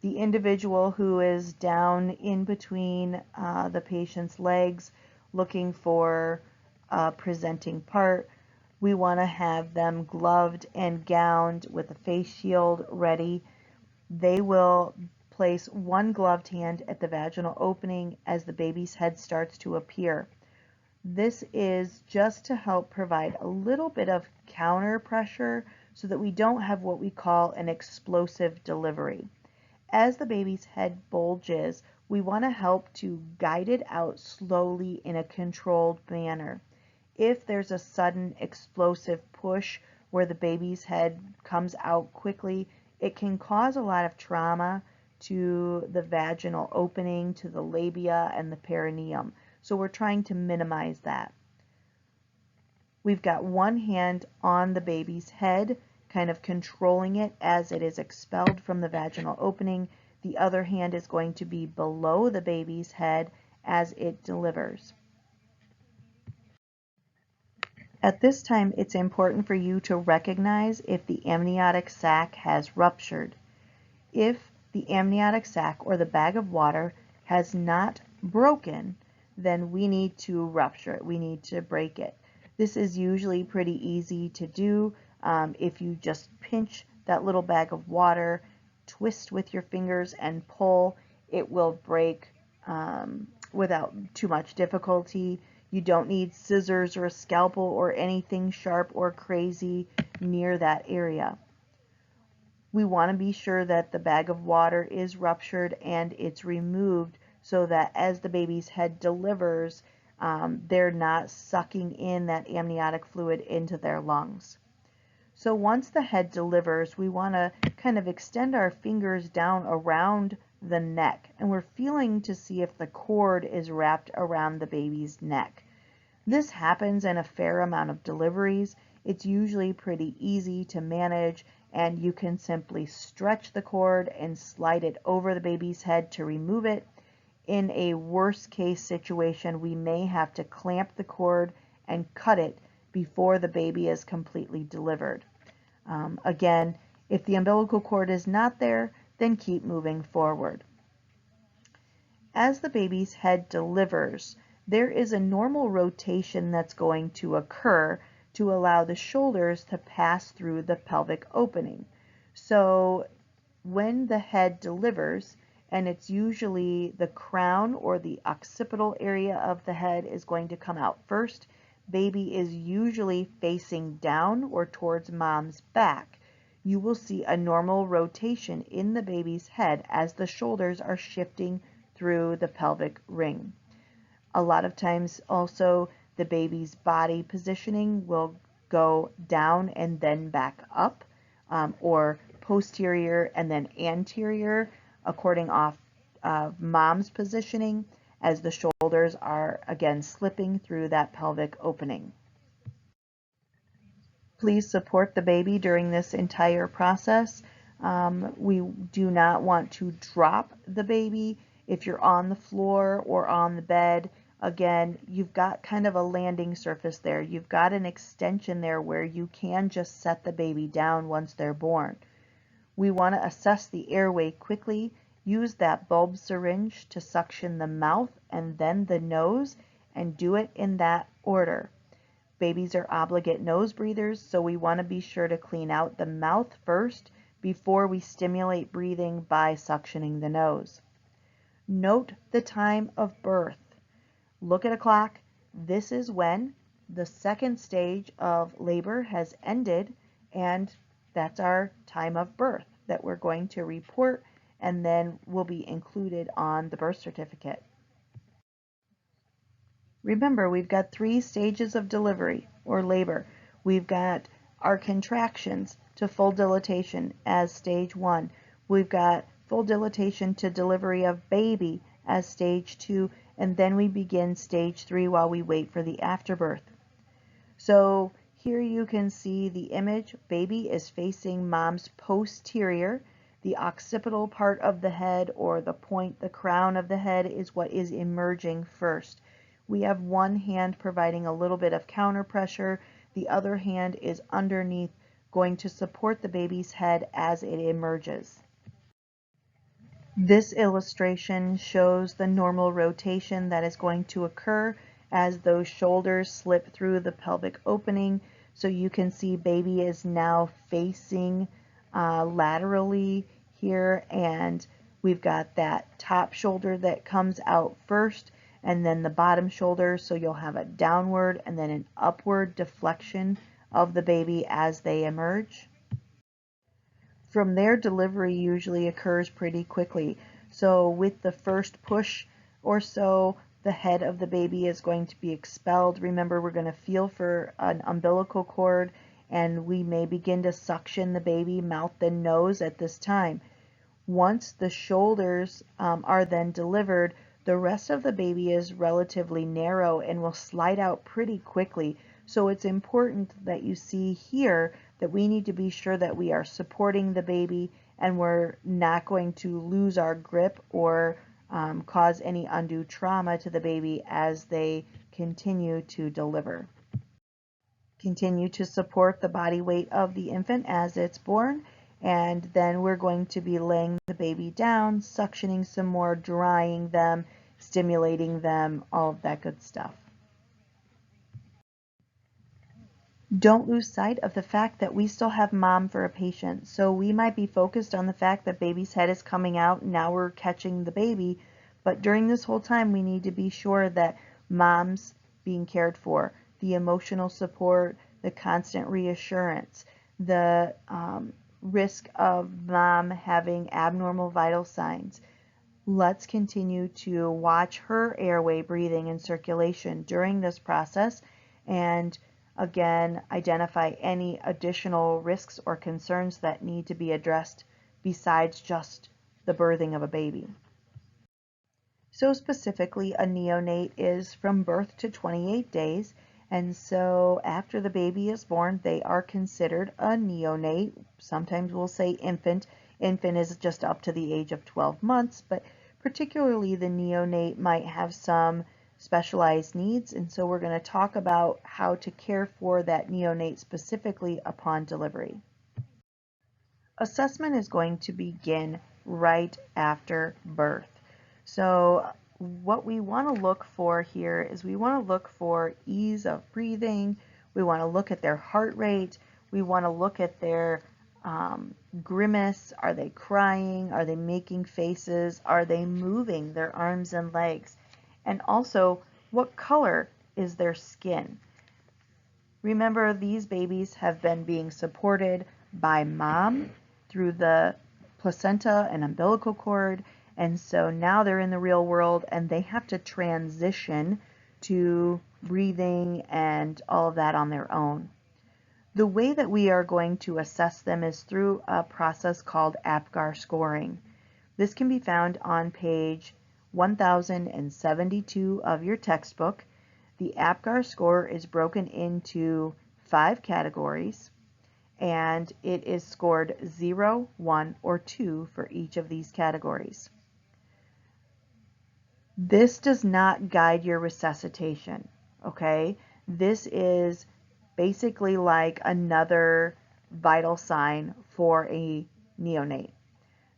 The individual who is down in between the patient's legs looking for a presenting part, we want to have them gloved and gowned with a face shield ready. They will place one gloved hand at the vaginal opening as the baby's head starts to appear. This is just to help provide a little bit of counter pressure so that we don't have what we call an explosive delivery. As the baby's head bulges, we want to help to guide it out slowly in a controlled manner. If there's a sudden explosive push where the baby's head comes out quickly, it can cause a lot of trauma, to the vaginal opening, to the labia and the perineum. So we're trying to minimize that. We've got one hand on the baby's head, kind of controlling it as it is expelled from the vaginal opening. The other hand is going to be below the baby's head as it delivers. At this time, it's important for you to recognize if the amniotic sac has ruptured. If the amniotic sac or the bag of water has not broken, then we need to rupture it. We need to break it. This is usually pretty easy to do. If you just pinch that little bag of water, twist with your fingers and pull, it will break without too much difficulty. You don't need scissors or a scalpel or anything sharp or crazy near that area. We want to be sure that the bag of water is ruptured and it's removed so that as the baby's head delivers, they're not sucking in that amniotic fluid into their lungs. So once the head delivers, we want to kind of extend our fingers down around the neck, and we're feeling to see if the cord is wrapped around the baby's neck. This happens in a fair amount of deliveries. It's usually pretty easy to manage, and you can simply stretch the cord and slide it over the baby's head to remove it. In a worst case situation, we may have to clamp the cord and cut it before the baby is completely delivered. Again, if the umbilical cord is not there, then keep moving forward. As the baby's head delivers, there is a normal rotation that's going to occur to allow the shoulders to pass through the pelvic opening. So when the head delivers, and it's usually the crown or the occipital area of the head is going to come out first, baby is usually facing down or towards mom's back. You will see a normal rotation in the baby's head as the shoulders are shifting through the pelvic ring. A lot of times also the baby's body positioning will go down and then back up, or posterior and then anterior according off mom's positioning as the shoulders are again slipping through that pelvic opening. Please support the baby during this entire process. We do not want to drop the baby. If you're on the floor or on the bed, again, you've got kind of a landing surface there. You've got an extension there where you can just set the baby down once they're born. We want to assess the airway quickly. Use that bulb syringe to suction the mouth and then the nose, and do it in that order. Babies are obligate nose breathers, so we want to be sure to clean out the mouth first before we stimulate breathing by suctioning the nose. Note the time of birth. Look at a clock. This is when the second stage of labor has ended, and that's our time of birth that we're going to report and then will be included on the birth certificate. Remember, we've got 3 stages of delivery or labor. We've got our contractions to full dilatation as stage 1. We've got full dilatation to delivery of baby as stage 2, and then we begin stage 3 while we wait for the afterbirth. So here you can see the image. Baby is facing mom's posterior. The occipital part of the head, or the point, the crown of the head, is what is emerging first. We have one hand providing a little bit of counter pressure. The other hand is underneath, going to support the baby's head as it emerges. This illustration shows the normal rotation that is going to occur as those shoulders slip through the pelvic opening. So you can see baby is now facing laterally here, and we've got that top shoulder that comes out first, and then the bottom shoulder, so you'll have a downward and then an upward deflection of the baby as they emerge. From there, delivery usually occurs pretty quickly. So with the first push or so, the head of the baby is going to be expelled. Remember, we're going to feel for an umbilical cord, and we may begin to suction the baby mouth and nose at this time. Once the shoulders are then delivered, the rest of the baby is relatively narrow and will slide out pretty quickly. So it's important that you see here that we need to be sure that we are supporting the baby and we're not going to lose our grip or cause any undue trauma to the baby as they continue to deliver. Continue to support the body weight of the infant as it's born, and then we're going to be laying the baby down, suctioning some more, drying them, stimulating them, all of that good stuff. Don't lose sight of the fact that we still have mom for a patient. So we might be focused on the fact that baby's head is coming out, now we're catching the baby, but during this whole time we need to be sure that mom's being cared for, the emotional support, the constant reassurance, the risk of mom having abnormal vital signs. Let's continue to watch her airway, breathing, and circulation during this process, and again, identify any additional risks or concerns that need to be addressed besides just the birthing of a baby. So specifically, a neonate is from birth to 28 days, and so after the baby is born, they are considered a neonate. Sometimes we'll say infant. Infant is just up to the age of 12 months, but particularly the neonate might have some specialized needs, and so we're going to talk about how to care for that neonate specifically upon delivery. Assessment is going to begin right after birth. So what we want to look for here is we want to look for ease of breathing. We want to look at their heart rate. We want to look at their grimace. Are they crying? Are they making faces? Are they moving their arms and legs? And also, what color is their skin? Remember, these babies have been being supported by mom through the placenta and umbilical cord, and so now they're in the real world and they have to transition to breathing and all of that on their own. The way that we are going to assess them is through a process called APGAR scoring. This can be found on page 1072 of your textbook. The APGAR score is broken into 5 categories, and it is scored 0, 1, or 2 for each of these categories. This does not guide your resuscitation, okay? This is basically like another vital sign for a neonate.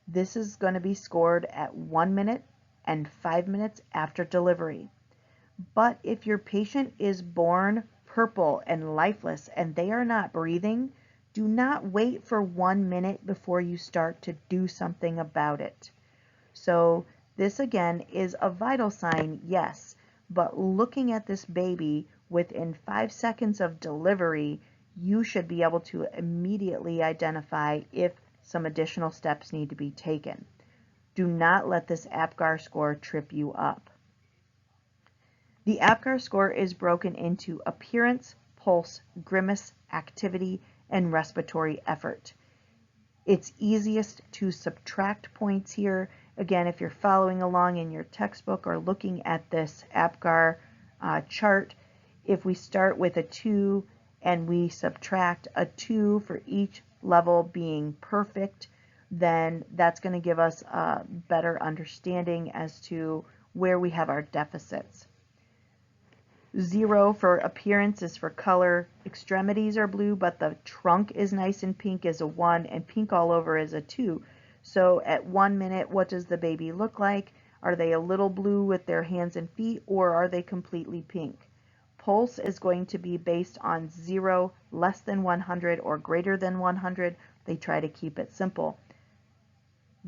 This is going to be scored at 1 minute and 5 minutes after delivery. But if your patient is born purple and lifeless and they are not breathing, do not wait for 1 minute before you start to do something about it. So this again is a vital sign, yes, but looking at this baby within 5 seconds of delivery, you should be able to immediately identify if some additional steps need to be taken. Do not let this APGAR score trip you up. The APGAR score is broken into appearance, pulse, grimace, activity, and respiratory effort. It's easiest to subtract points here. Again, if you're following along in your textbook or looking at this APGAR chart, if we start with a 2 and we subtract a 2 for each level being perfect, then that's going to give us a better understanding as to where we have our deficits. 0 for appearance is for color. Extremities are blue, but the trunk is nice and pink is a 1, and pink all over is a 2. So at 1 minute, what does the baby look like? Are they a little blue with their hands and feet, or are they completely pink? Pulse is going to be based on 0, less than 100, or greater than 100. They try to keep it simple.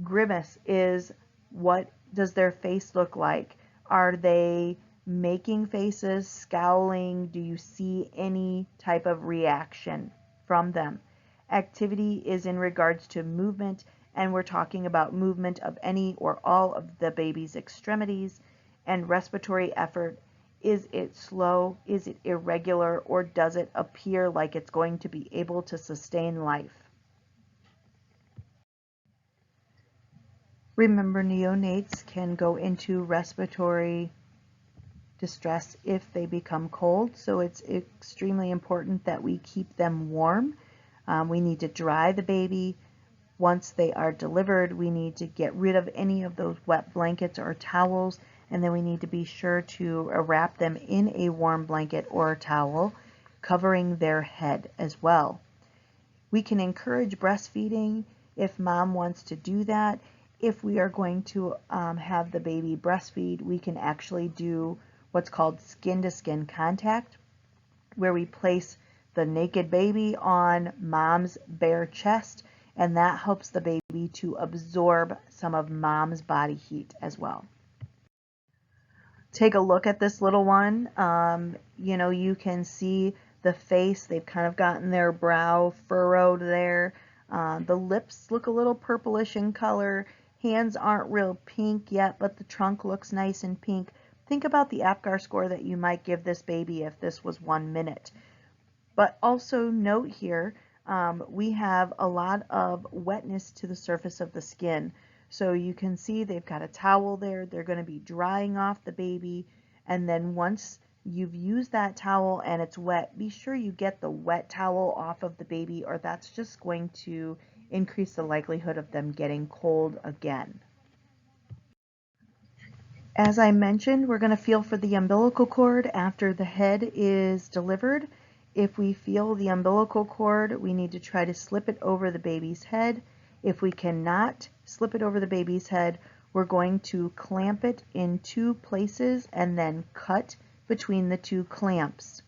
Grimace is, what does their face look like? Are they making faces, scowling? Do you see any type of reaction from them? Activity is in regards to movement, and we're talking about movement of any or all of the baby's extremities. And respiratory effort, is it slow, is it irregular, or does it appear like it's going to be able to sustain life? Remember, neonates can go into respiratory distress if they become cold, so it's extremely important that we keep them warm. We need to dry the baby. Once they are delivered, we need to get rid of any of those wet blankets or towels, and then we need to be sure to wrap them in a warm blanket or a towel, covering their head as well. We can encourage breastfeeding if mom wants to do that. If we are going to have the baby breastfeed, we can actually do what's called skin-to-skin contact, where we place the naked baby on mom's bare chest, and that helps the baby to absorb some of mom's body heat as well. Take a look at this little one. You can see the face. They've kind of gotten their brow furrowed there. The lips look a little purplish in color. Hands aren't real pink yet, but the trunk looks nice and pink. Think about the APGAR score that you might give this baby if this was 1 minute. But also note here, we have a lot of wetness to the surface of the skin. So you can see they've got a towel there. They're going to be drying off the baby. And then once you've used that towel and it's wet, be sure you get the wet towel off of the baby, or that's just going to increase the likelihood of them getting cold again. As I mentioned, we're going to feel for the umbilical cord after the head is delivered. If we feel the umbilical cord, we need to try to slip it over the baby's head. If we cannot slip it over the baby's head, we're going to clamp it in 2 places and then cut between the 2 clamps.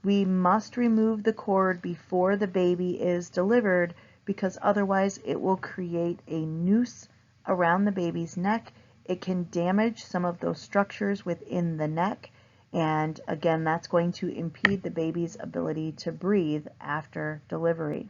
We must remove the cord before the baby is delivered, because otherwise it will create a noose around the baby's neck. It can damage some of those structures within the neck, and again, that's going to impede the baby's ability to breathe after delivery.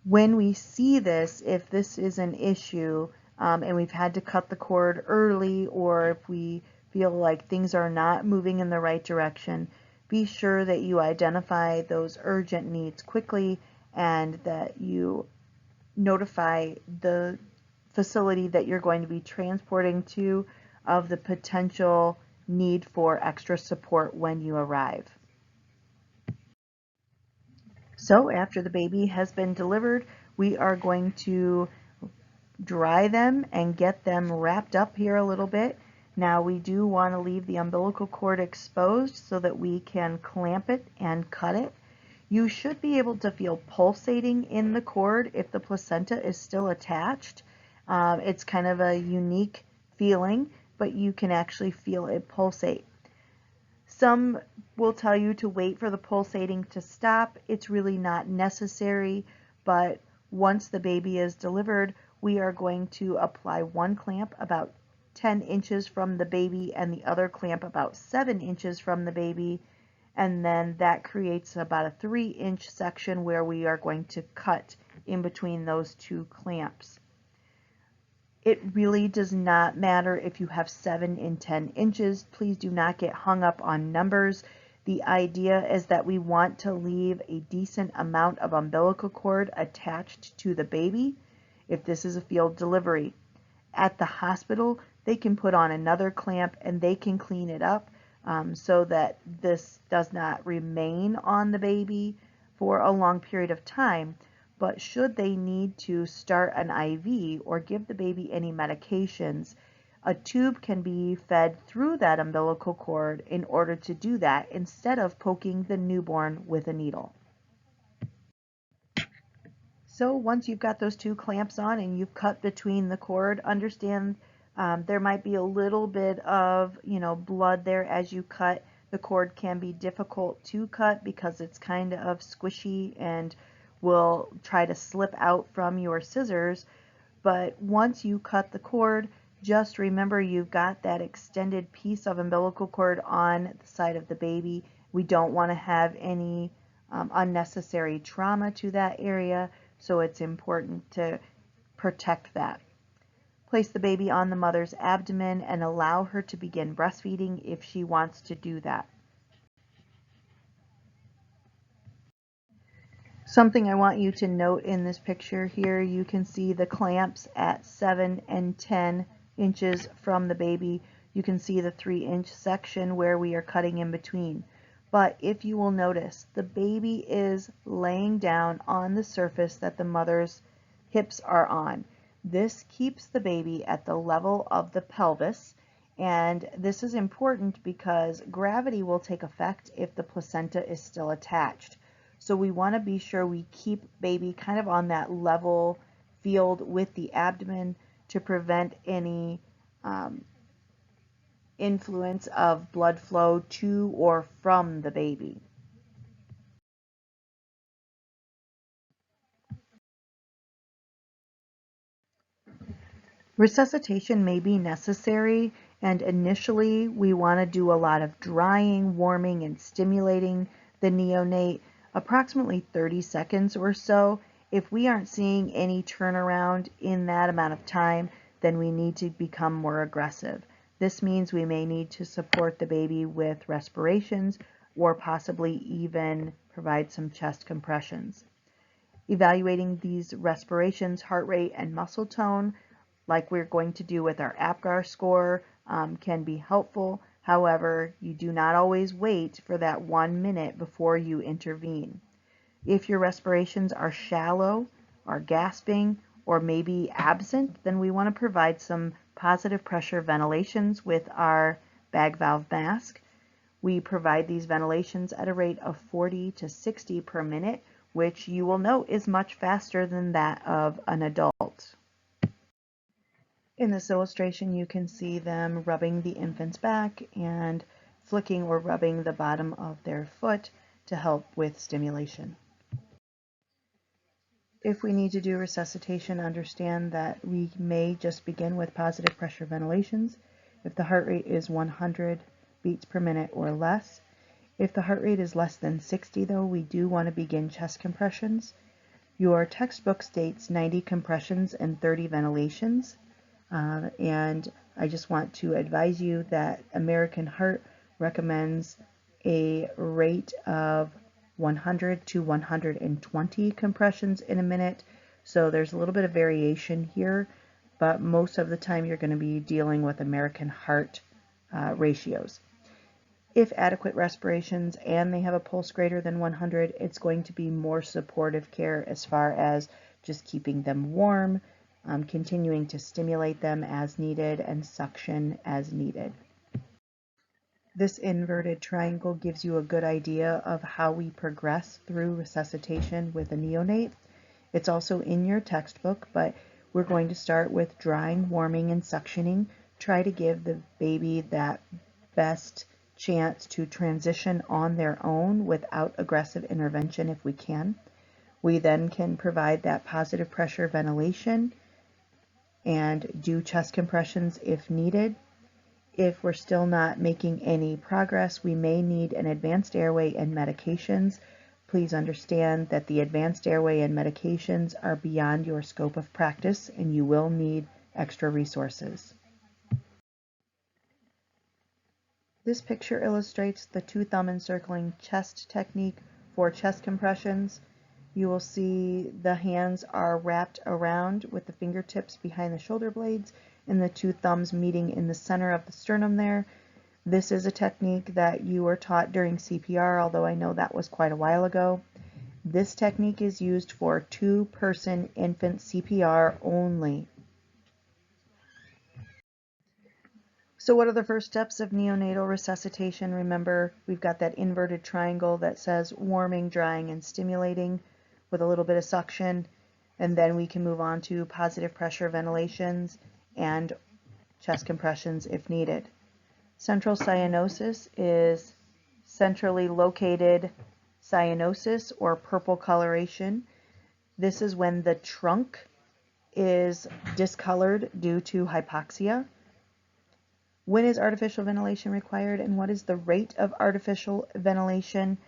When we see this, if this is an issue and we've had to cut the cord early, or if we feel like things are not moving in the right direction, be sure that you identify those urgent needs quickly and that you notify the facility that you're going to be transporting to of the potential need for extra support when you arrive. So after the baby has been delivered, we are going to dry them and get them wrapped up here a little bit. Now we do want to leave the umbilical cord exposed so that we can clamp it and cut it. You should be able to feel pulsating in the cord if the placenta is still attached. It's kind of a unique feeling, but you can actually feel it pulsate. Some will tell you to wait for the pulsating to stop. It's really not necessary, but once the baby is delivered, we are going to apply 1 clamp about 10 inches from the baby and the other clamp about 7 inches from the baby, and then that creates about a 3-inch section where we are going to cut in between those 2 clamps. It really does not matter if you have 7 and 10 inches. Please do not get hung up on numbers. The idea is that we want to leave a decent amount of umbilical cord attached to the baby if this is a field delivery. At the hospital, they can put on another clamp and they can clean it up so that this does not remain on the baby for a long period of time. But should they need to start an IV or give the baby any medications, a tube can be fed through that umbilical cord in order to do that instead of poking the newborn with a needle. So once you've got those 2 clamps on and you've cut between the cord, understand there might be a little bit of blood there as you cut. The cord can be difficult to cut because it's kind of squishy and will try to slip out from your scissors. But once you cut the cord, just remember you've got that extended piece of umbilical cord on the side of the baby. We don't want to have any unnecessary trauma to that area, so it's important to protect that. Place the baby on the mother's abdomen and allow her to begin breastfeeding if she wants to do that. Something I want you to note in this picture here, you can see the clamps at 7 and 10 inches from the baby. You can see the 3-inch section where we are cutting in between. But if you will notice, the baby is laying down on the surface that the mother's hips are on. This keeps the baby at the level of the pelvis, and this is important because gravity will take effect if the placenta is still attached. So we want to be sure we keep baby kind of on that level field with the abdomen to prevent any influence of blood flow to or from the baby. Resuscitation may be necessary, and initially we want to do a lot of drying, warming, and stimulating the neonate, approximately 30 seconds or so. If we aren't seeing any turnaround in that amount of time, then we need to become more aggressive. This means we may need to support the baby with respirations or possibly even provide some chest compressions. Evaluating these respirations, heart rate, and muscle tone, like we're going to do with our APGAR score, can be helpful. However, you do not always wait for that 1 minute before you intervene. If your respirations are shallow, are gasping, or maybe absent, then we want to provide some positive pressure ventilations with our bag valve mask. We provide these ventilations at a rate of 40 to 60 per minute, which you will note is much faster than that of an adult. In this illustration, you can see them rubbing the infant's back and flicking or rubbing the bottom of their foot to help with stimulation. If we need to do resuscitation, understand that we may just begin with positive pressure ventilations if the heart rate is 100 beats per minute or less. If the heart rate is less than 60, though, we do want to begin chest compressions. Your textbook states 90 compressions and 30 ventilations. And I just want to advise you that American Heart recommends a rate of 100 to 120 compressions in a minute. So there's a little bit of variation here, but most of the time you're going to be dealing with American Heart ratios. If adequate respirations and they have a pulse greater than 100, it's going to be more supportive care as far as just keeping them warm, continuing to stimulate them as needed, and suction as needed. This inverted triangle gives you a good idea of how we progress through resuscitation with a neonate. It's also in your textbook, but we're going to start with drying, warming, and suctioning. Try to give the baby that best chance to transition on their own without aggressive intervention if we can. We then can provide that positive pressure ventilation and do chest compressions if needed. If we're still not making any progress, we may need an advanced airway and medications. Please understand that the advanced airway and medications are beyond your scope of practice and you will need extra resources. This picture illustrates the 2-thumb encircling chest technique for chest compressions. You will see the hands are wrapped around with the fingertips behind the shoulder blades and the 2 thumbs meeting in the center of the sternum there. This is a technique that you were taught during CPR, although I know that was quite a while ago. This technique is used for 2-person infant CPR only. So what are the first steps of neonatal resuscitation? Remember, we've got that inverted triangle that says warming, drying, and stimulating with a little bit of suction, and then we can move on to positive pressure ventilations and chest compressions if needed. Central cyanosis is centrally located cyanosis or purple coloration. This is when the trunk is discolored due to hypoxia. When is artificial ventilation required and what is the rate of artificial ventilation?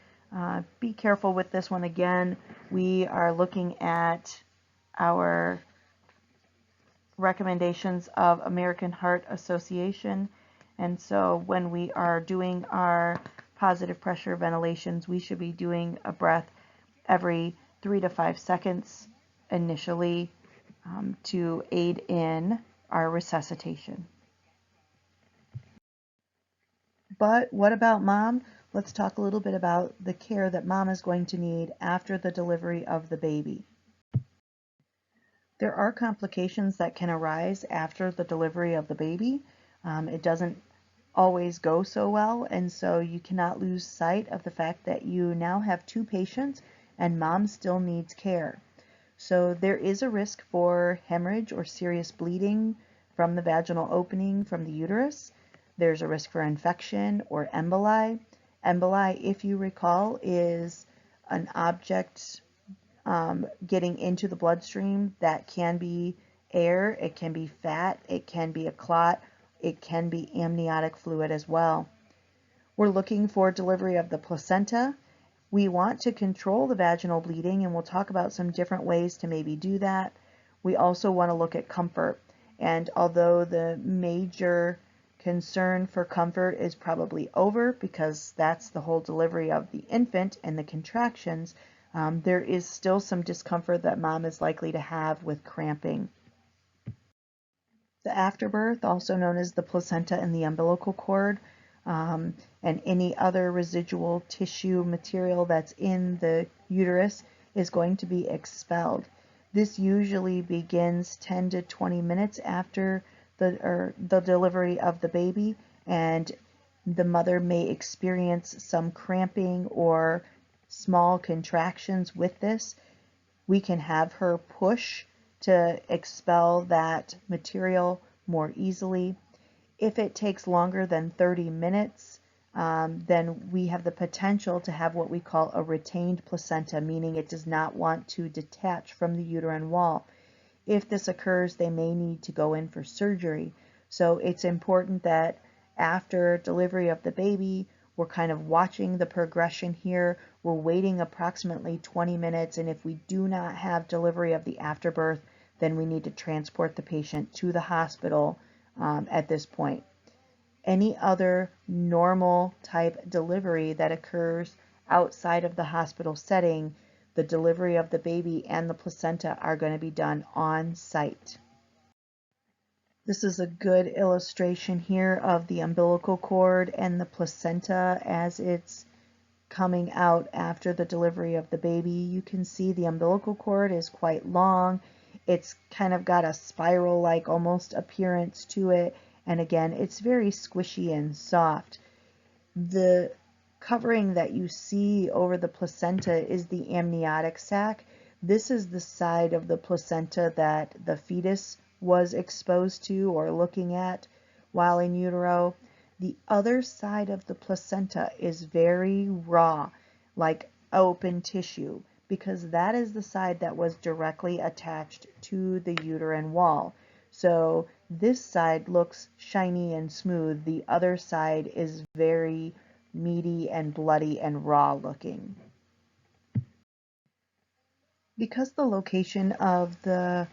Be careful with this one again. We are looking at our recommendations of American Heart Association, and so when we are doing our positive pressure ventilations, we should be doing a breath every 3 to 5 seconds initially to aid in our resuscitation. But what about mom? Let's talk a little bit about the care that mom is going to need after the delivery of the baby. There are complications that can arise after the delivery of the baby. It doesn't always go so well, and so you cannot lose sight of the fact that you now have 2 patients and mom still needs care. So there is a risk for hemorrhage or serious bleeding from the vaginal opening from the uterus. There's a risk for infection or emboli. Emboli, if you recall, is an object getting into the bloodstream that can be air, it can be fat, it can be a clot, it can be amniotic fluid as well. We're looking for delivery of the placenta. We want to control the vaginal bleeding, and we'll talk about some different ways to maybe do that. We also want to look at comfort. And although the major concern for comfort is probably over because that's the whole delivery of the infant and the contractions, there is still some discomfort that mom is likely to have with cramping. The afterbirth, also known as the placenta and the umbilical cord, and any other residual tissue material that's in the uterus is going to be expelled. This usually begins 10 to 20 minutes after the delivery of the baby, and the mother may experience some cramping or small contractions with this. We can have her push to expel that material more easily. If it takes longer than 30 minutes, then we have the potential to have what we call a retained placenta, meaning it does not want to detach from the uterine wall. If this occurs, they may need to go in for surgery. So it's important that after delivery of the baby, we're kind of watching the progression here. We're waiting approximately 20 minutes, and if we do not have delivery of the afterbirth, then we need to transport the patient to the hospital at this point. Any other normal type delivery that occurs outside of the hospital setting, the delivery of the baby and the placenta are going to be done on site. This is a good illustration here of the umbilical cord and the placenta as it's coming out after the delivery of the baby. You can see the umbilical cord is quite long. It's kind of got a spiral-like almost appearance to it. And again, it's very squishy and soft. The covering that you see over the placenta is the amniotic sac. This is the side of the placenta that the fetus was exposed to or looking at while in utero. The other side of the placenta is very raw, like open tissue, because that is the side that was directly attached to the uterine wall. So this side looks shiny and smooth. The other side is very meaty and bloody and raw looking. Because the location of the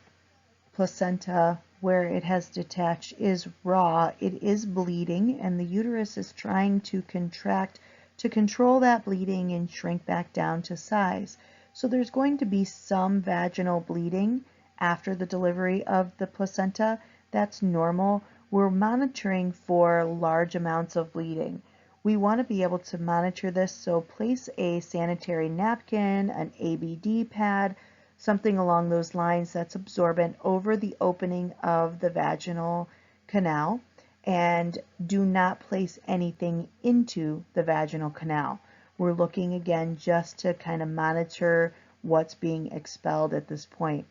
placenta where it has detached is raw, it is bleeding, and the uterus is trying to contract to control that bleeding and shrink back down to size. So there's going to be some vaginal bleeding after the delivery of the placenta. That's normal. We're monitoring for large amounts of bleeding. We want to be able to monitor this, so place a sanitary napkin, an ABD pad, something along those lines that's absorbent over the opening of the vaginal canal, and do not place anything into the vaginal canal. We're looking again just to kind of monitor what's being expelled at this point.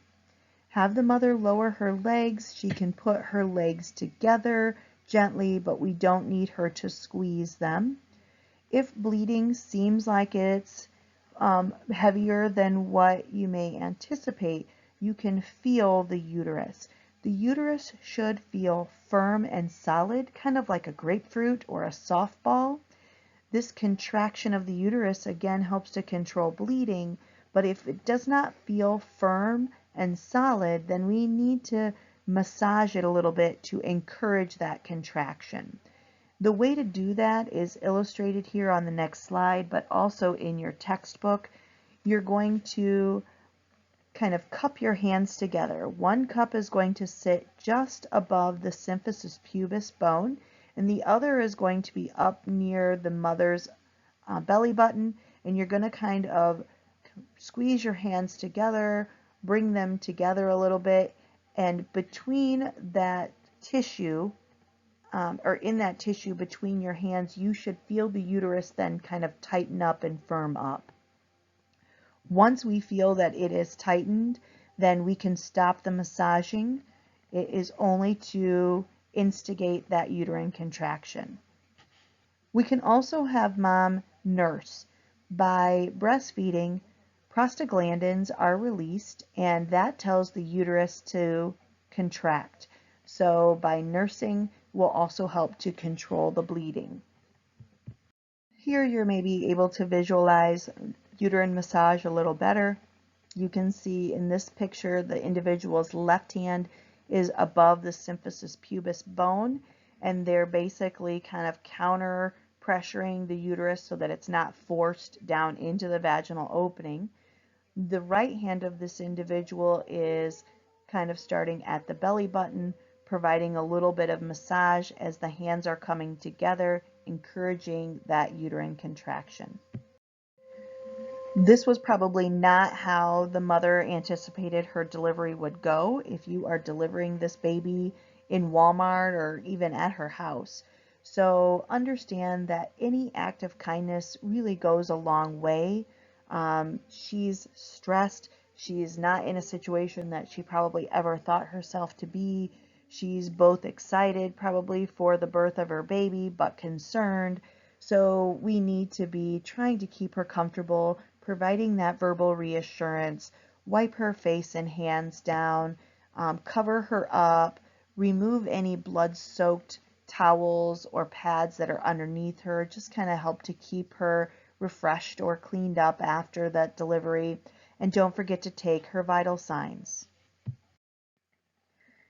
Have the mother lower her legs. She can put her legs together gently, but we don't need her to squeeze them. If bleeding seems like it's heavier than what you may anticipate, you can feel the uterus. The uterus should feel firm and solid, kind of like a grapefruit or a softball. This contraction of the uterus again helps to control bleeding, but if it does not feel firm and solid, then we need to massage it a little bit to encourage that contraction. The way to do that is illustrated here on the next slide, but also in your textbook. You're going to kind of cup your hands together. One cup is going to sit just above the symphysis pubis bone, and the other is going to be up near the mother's belly button, and you're going to kind of squeeze your hands together, bring them together a little bit, and between that tissue, or in that tissue between your hands, you should feel the uterus then kind of tighten up and firm up. Once we feel that it is tightened, then we can stop the massaging. It is only to instigate that uterine contraction. We can also have mom nurse. By breastfeeding, prostaglandins are released, and that tells the uterus to contract. So by nursing will also help to control the bleeding. Here you're maybe able to visualize uterine massage a little better. You can see in this picture the individual's left hand is above the symphysis pubis bone, and they're basically kind of counter pressuring the uterus so that it's not forced down into the vaginal opening. The right hand of this individual is kind of starting at the belly button, providing a little bit of massage as the hands are coming together, encouraging that uterine contraction. This was probably not how the mother anticipated her delivery would go if you are delivering this baby in Walmart or even at her house. So understand that any act of kindness really goes a long way. She's stressed. She's not in a situation that she probably ever thought herself to be. She's both excited probably for the birth of her baby, but concerned. So we need to be trying to keep her comfortable, providing that verbal reassurance, wipe her face and hands down, cover her up, remove any blood-soaked towels or pads that are underneath her, just kind of help to keep her refreshed or cleaned up after that delivery. And don't forget to take her vital signs.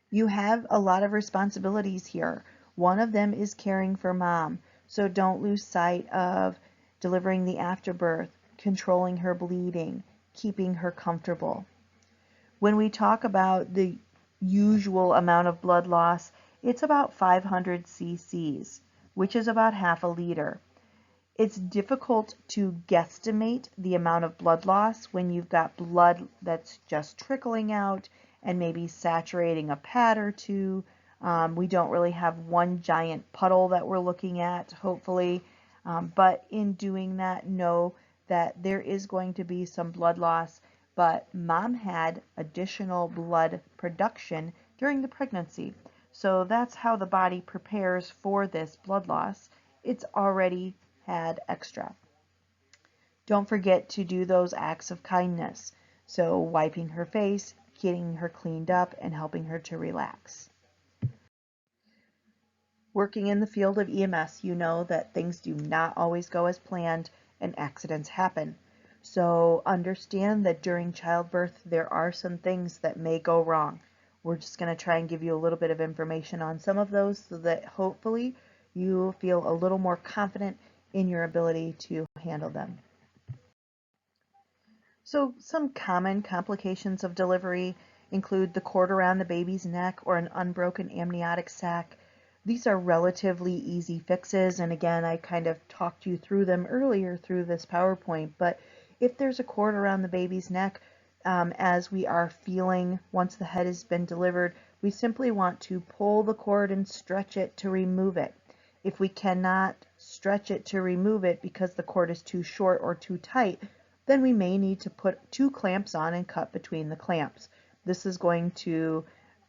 You have a lot of responsibilities here. One of them is caring for mom, so don't lose sight of delivering the afterbirth, controlling her bleeding, keeping her comfortable. When we talk about the usual amount of blood loss, it's about 500 cc's, which is about half a liter. It's difficult to guesstimate the amount of blood loss when you've got blood that's just trickling out and maybe saturating a pad or two. We don't really have one giant puddle that we're looking at, hopefully, but in doing that, know that there is going to be some blood loss, but mom had additional blood production during the pregnancy. So that's how the body prepares for this blood loss. It's already had extra. Don't forget to do those acts of kindness. So wiping her face, getting her cleaned up, and helping her to relax. Working in the field of EMS, you know that things do not always go as planned and accidents happen. So understand that during childbirth, there are some things that may go wrong. We're just going to try and give you a little bit of information on some of those so that hopefully you feel a little more confident in your ability to handle them. So some common complications of delivery include the cord around the baby's neck or an unbroken amniotic sac. These are relatively easy fixes, and again, I kind of talked you through them earlier through this PowerPoint, but if there's a cord around the baby's neck, as we are feeling once the head has been delivered, we simply want to pull the cord and stretch it to remove it. If we cannot stretch it to remove it because the cord is too short or too tight, then we may need to put 2 clamps on and cut between the clamps. This is going to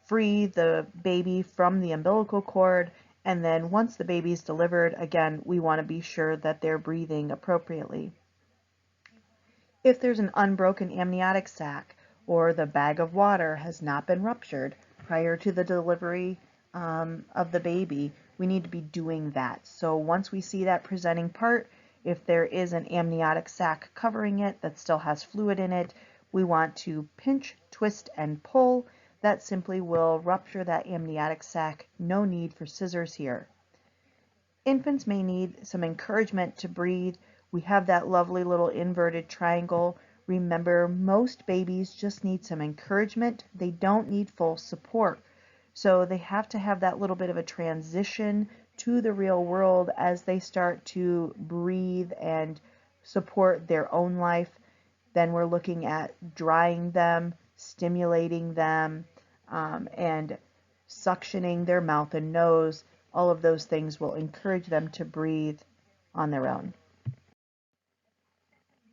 free the baby from the umbilical cord, and then once the baby is delivered, again, we want to be sure that they're breathing appropriately. If there's an unbroken amniotic sac or the bag of water has not been ruptured prior to the delivery of the baby, we need to be doing that. So once we see that presenting part, if there is an amniotic sac covering it that still has fluid in it, we want to pinch, twist, and pull. That simply will rupture that amniotic sac. No need for scissors here. Infants may need some encouragement to breathe. We have that lovely little inverted triangle Remember, most babies just need some encouragement. They don't need full support. So they have to have that little bit of a transition to the real world as they start to breathe and support their own life. Then we're looking at drying them, stimulating them, and suctioning their mouth and nose. All of those things will encourage them to breathe on their own.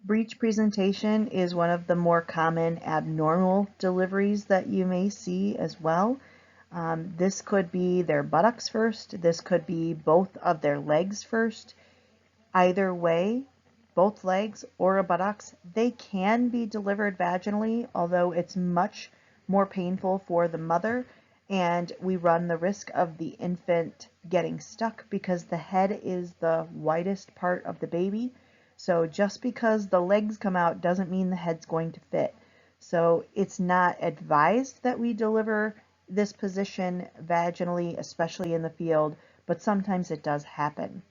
Breech presentation is one of the more common abnormal deliveries that you may see as well. This could be their buttocks first. This could be both of their legs first. Either way, both legs or a buttocks, they can be delivered vaginally, although it's much more painful for the mother, and we run the risk of the infant getting stuck because the head is the widest part of the baby. So just because the legs come out doesn't mean the head's going to fit. So it's not advised that we deliver this position vaginally, especially in the field, but sometimes it does happen.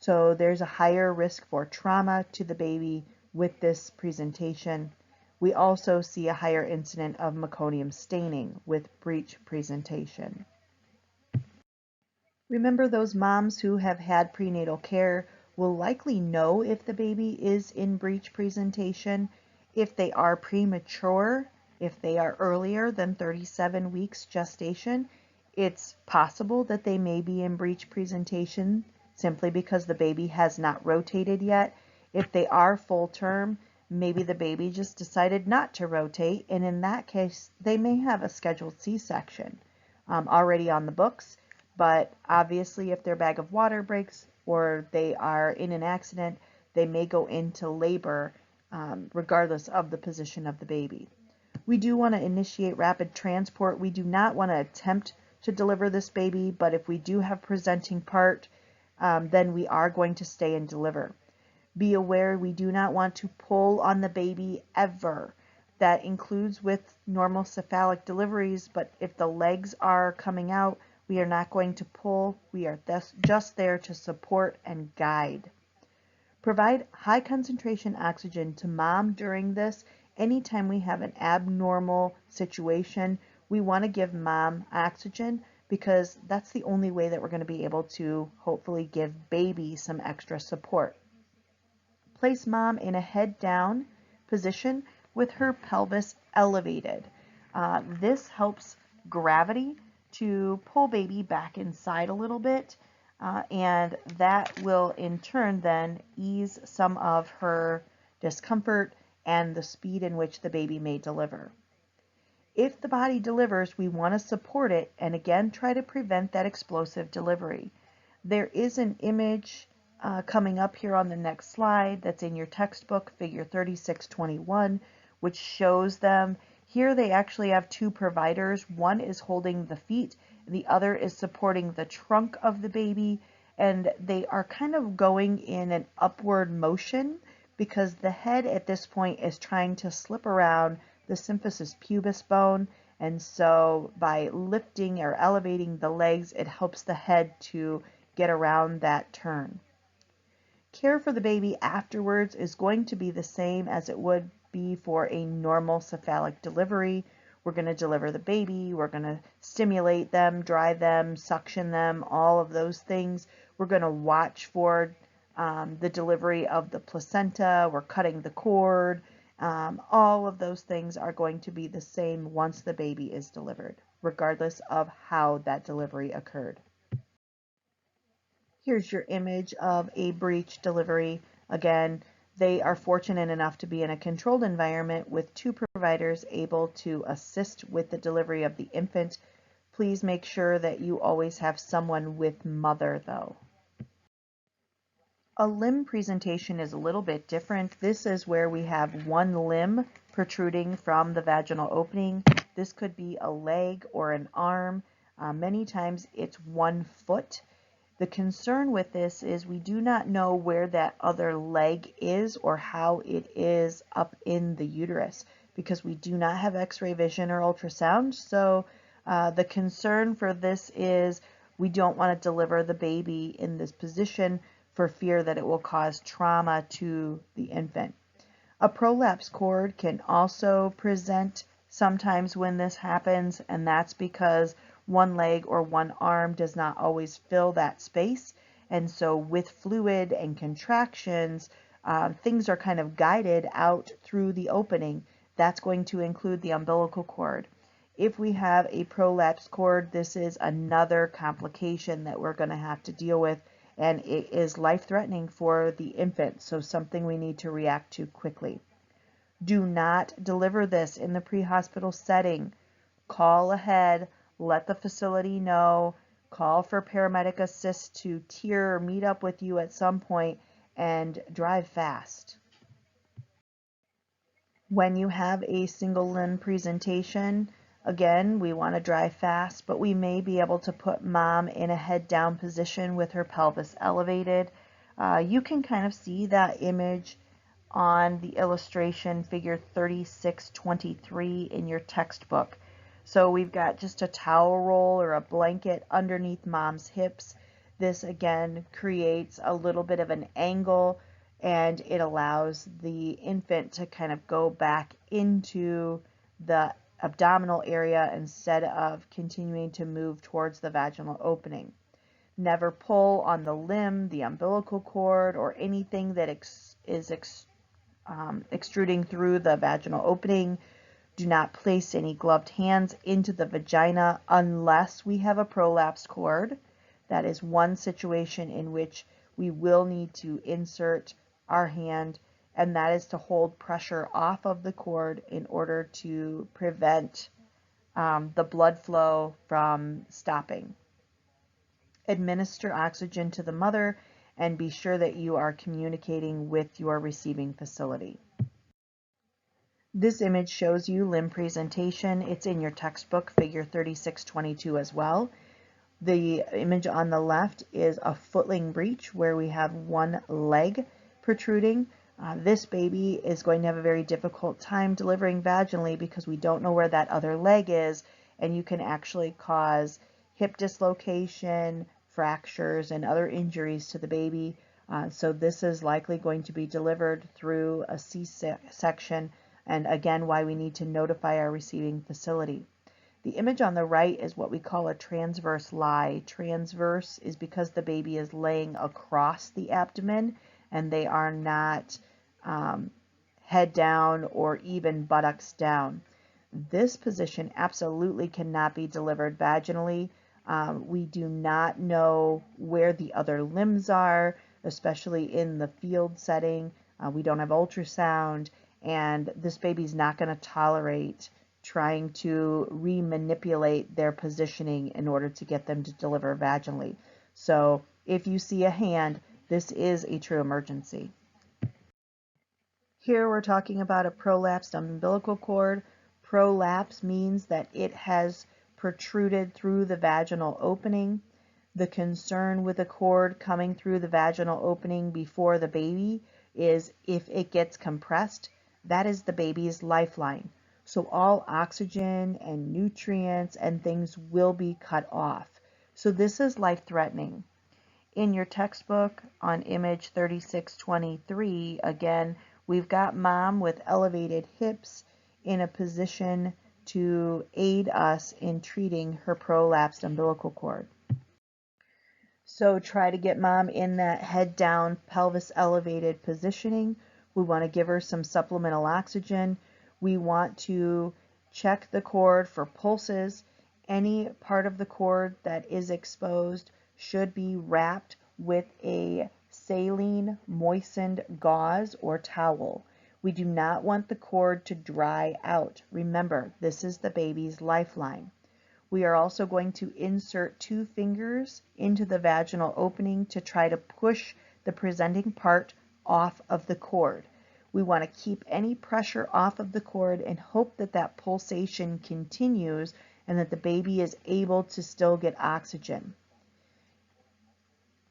So there's a higher risk for trauma to the baby with this presentation. We also see a higher incidence of meconium staining with breech presentation. Remember, those moms who have had prenatal care will likely know if the baby is in breech presentation. If they are premature, if they are earlier than 37 weeks gestation, it's possible that they may be in breech presentation simply because the baby has not rotated yet. If they are full term, maybe the baby just decided not to rotate, and in that case, they may have a scheduled C-section already on the books. But obviously, if their bag of water breaks or they are in an accident, they may go into labor regardless of the position of the baby. We do want to initiate rapid transport. We do not want to attempt to deliver this baby, but if we do have presenting part, then we are going to stay and deliver. Be aware we do not want to pull on the baby ever. That includes with normal cephalic deliveries, but if the legs are coming out, we are not going to pull. We are just there to support and guide. Provide high concentration oxygen to mom during this. Anytime we have an abnormal situation, we want to give mom oxygen because that's the only way that we're going to be able to hopefully give baby some extra support. Place mom in a head down position with her pelvis elevated. This helps gravity to pull baby back inside a little bit, and that will in turn then ease some of her discomfort and the speed in which the baby may deliver. If the body delivers, we want to support it and again try to prevent that explosive delivery. There is an image coming up here on the next slide that's in your textbook, figure 3621, which shows them. Here they actually have two providers. One is holding the feet, and the other is supporting the trunk of the baby, and they are kind of going in an upward motion because the head at this point is trying to slip around the symphysis pubis bone, and so by lifting or elevating the legs, it helps the head to get around that turn. Care for the baby afterwards is going to be the same as it would be for a normal cephalic delivery. We're going to deliver the baby, we're going to stimulate them, dry them, suction them, all of those things. We're going to watch for the delivery of the placenta, we're cutting the cord. All of those things are going to be the same once the baby is delivered, regardless of how that delivery occurred. Here's your image of a breech delivery. Again, they are fortunate enough to be in a controlled environment with two providers able to assist with the delivery of the infant. Please make sure that you always have someone with mother though. A limb presentation is a little bit different. This is where we have one limb protruding from the vaginal opening. This could be a leg or an arm. Many times it's one foot. The concern with this is we do not know where that other leg is or how it is up in the uterus because we do not have x-ray vision or ultrasound. So the concern for this is we don't want to deliver the baby in this position for fear that it will cause trauma to the infant. A prolapse cord can also present sometimes when this happens, and that's because one leg or one arm does not always fill that space. And so with fluid and contractions, things are kind of guided out through the opening. That's going to include the umbilical cord. If we have a prolapse cord, this is another complication that we're going to have to deal with, and it is life-threatening for the infant, so something we need to react to quickly. Do not deliver this in the pre-hospital setting. Call ahead, let the facility know, call for paramedic assist to tier or meet up with you at some point, and drive fast. When you have a single limb presentation, again, we want to drive fast, but we may be able to put mom in a head down position with her pelvis elevated. You can kind of see that image on the illustration figure 3623 in your textbook. So we've got just a towel roll or a blanket underneath mom's hips. This again creates a little bit of an angle, and it allows the infant to kind of go back into the abdominal area instead of continuing to move towards the vaginal opening. Never pull on the limb, the umbilical cord, or anything that is extruding through the vaginal opening. Do not place any gloved hands into the vagina unless we have a prolapsed cord. That is one situation in which we will need to insert our hand, and that is to hold pressure off of the cord in order to prevent the blood flow from stopping. Administer oxygen to the mother and be sure that you are communicating with your receiving facility. This image shows you limb presentation. It's in your textbook, figure 3622 as well. The image on the left is a footling breech where we have one leg protruding. This baby is going to have a very difficult time delivering vaginally because we don't know where that other leg is, and you can actually cause hip dislocation, fractures, and other injuries to the baby. So this is likely going to be delivered through a C-section, and again, why we need to notify our receiving facility. The image on the right is what we call a transverse lie. Transverse is because the baby is laying across the abdomen and they are not head down or even buttocks down. This position absolutely cannot be delivered vaginally. We do not know where the other limbs are, especially in the field setting. We don't have ultrasound, and this baby's not going to tolerate trying to re-manipulate their positioning in order to get them to deliver vaginally. So if you see a hand, this is a true emergency. Here we're talking about a prolapsed umbilical cord. Prolapse means that it has protruded through the vaginal opening. The concern with a cord coming through the vaginal opening before the baby is if it gets compressed, that is the baby's lifeline. So all oxygen and nutrients and things will be cut off. So this is life-threatening. In your textbook on image 3623, again, we've got mom with elevated hips in a position to aid us in treating her prolapsed umbilical cord. So try to get mom in that head down, pelvis elevated positioning. We want to give her some supplemental oxygen. We want to check the cord for pulses. Any part of the cord that is exposed should be wrapped with a saline moistened gauze or towel. We do not want the cord to dry out. Remember, this is the baby's lifeline. We are also going to insert 2 fingers into the vaginal opening to try to push the presenting part off of the cord. We want to keep any pressure off of the cord and hope that that pulsation continues and that the baby is able to still get oxygen.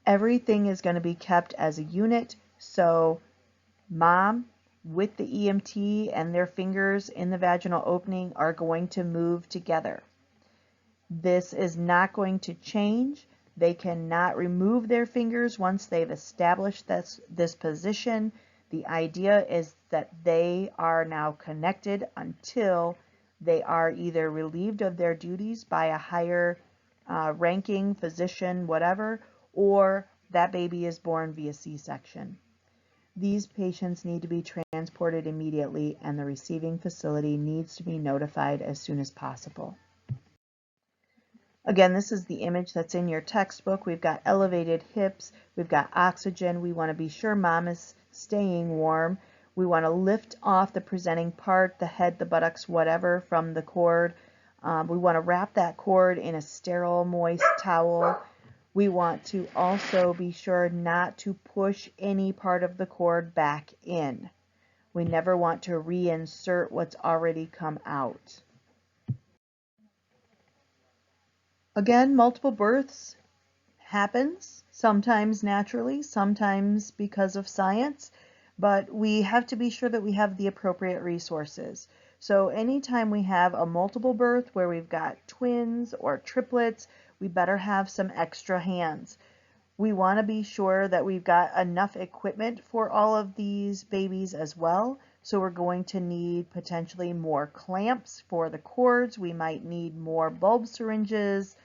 Everything is going to be kept as a unit, so mom with the EMT and their fingers in the vaginal opening are going to move together. This is not going to change. They cannot remove their fingers once they've established this position. The idea is that they are now connected until they are either relieved of their duties by a higher ranking physician, whatever, or that baby is born via C-section. These patients need to be transported immediately, and the receiving facility needs to be notified as soon as possible. Again, this is the image that's in your textbook. We've got elevated hips, we've got oxygen. We want to be sure mom is staying warm. We want to lift off the presenting part, the head, the buttocks, whatever, from the cord. We want to wrap that cord in a sterile, moist towel. We want to also be sure not to push any part of the cord back in. We never want to reinsert what's already come out. Again, multiple births happens, sometimes naturally, sometimes because of science, but we have to be sure that we have the appropriate resources. So anytime we have a multiple birth where we've got twins or triplets, we better have some extra hands. We want to be sure that we've got enough equipment for all of these babies as well. So we're going to need potentially more clamps for the cords. We might need more bulb syringes,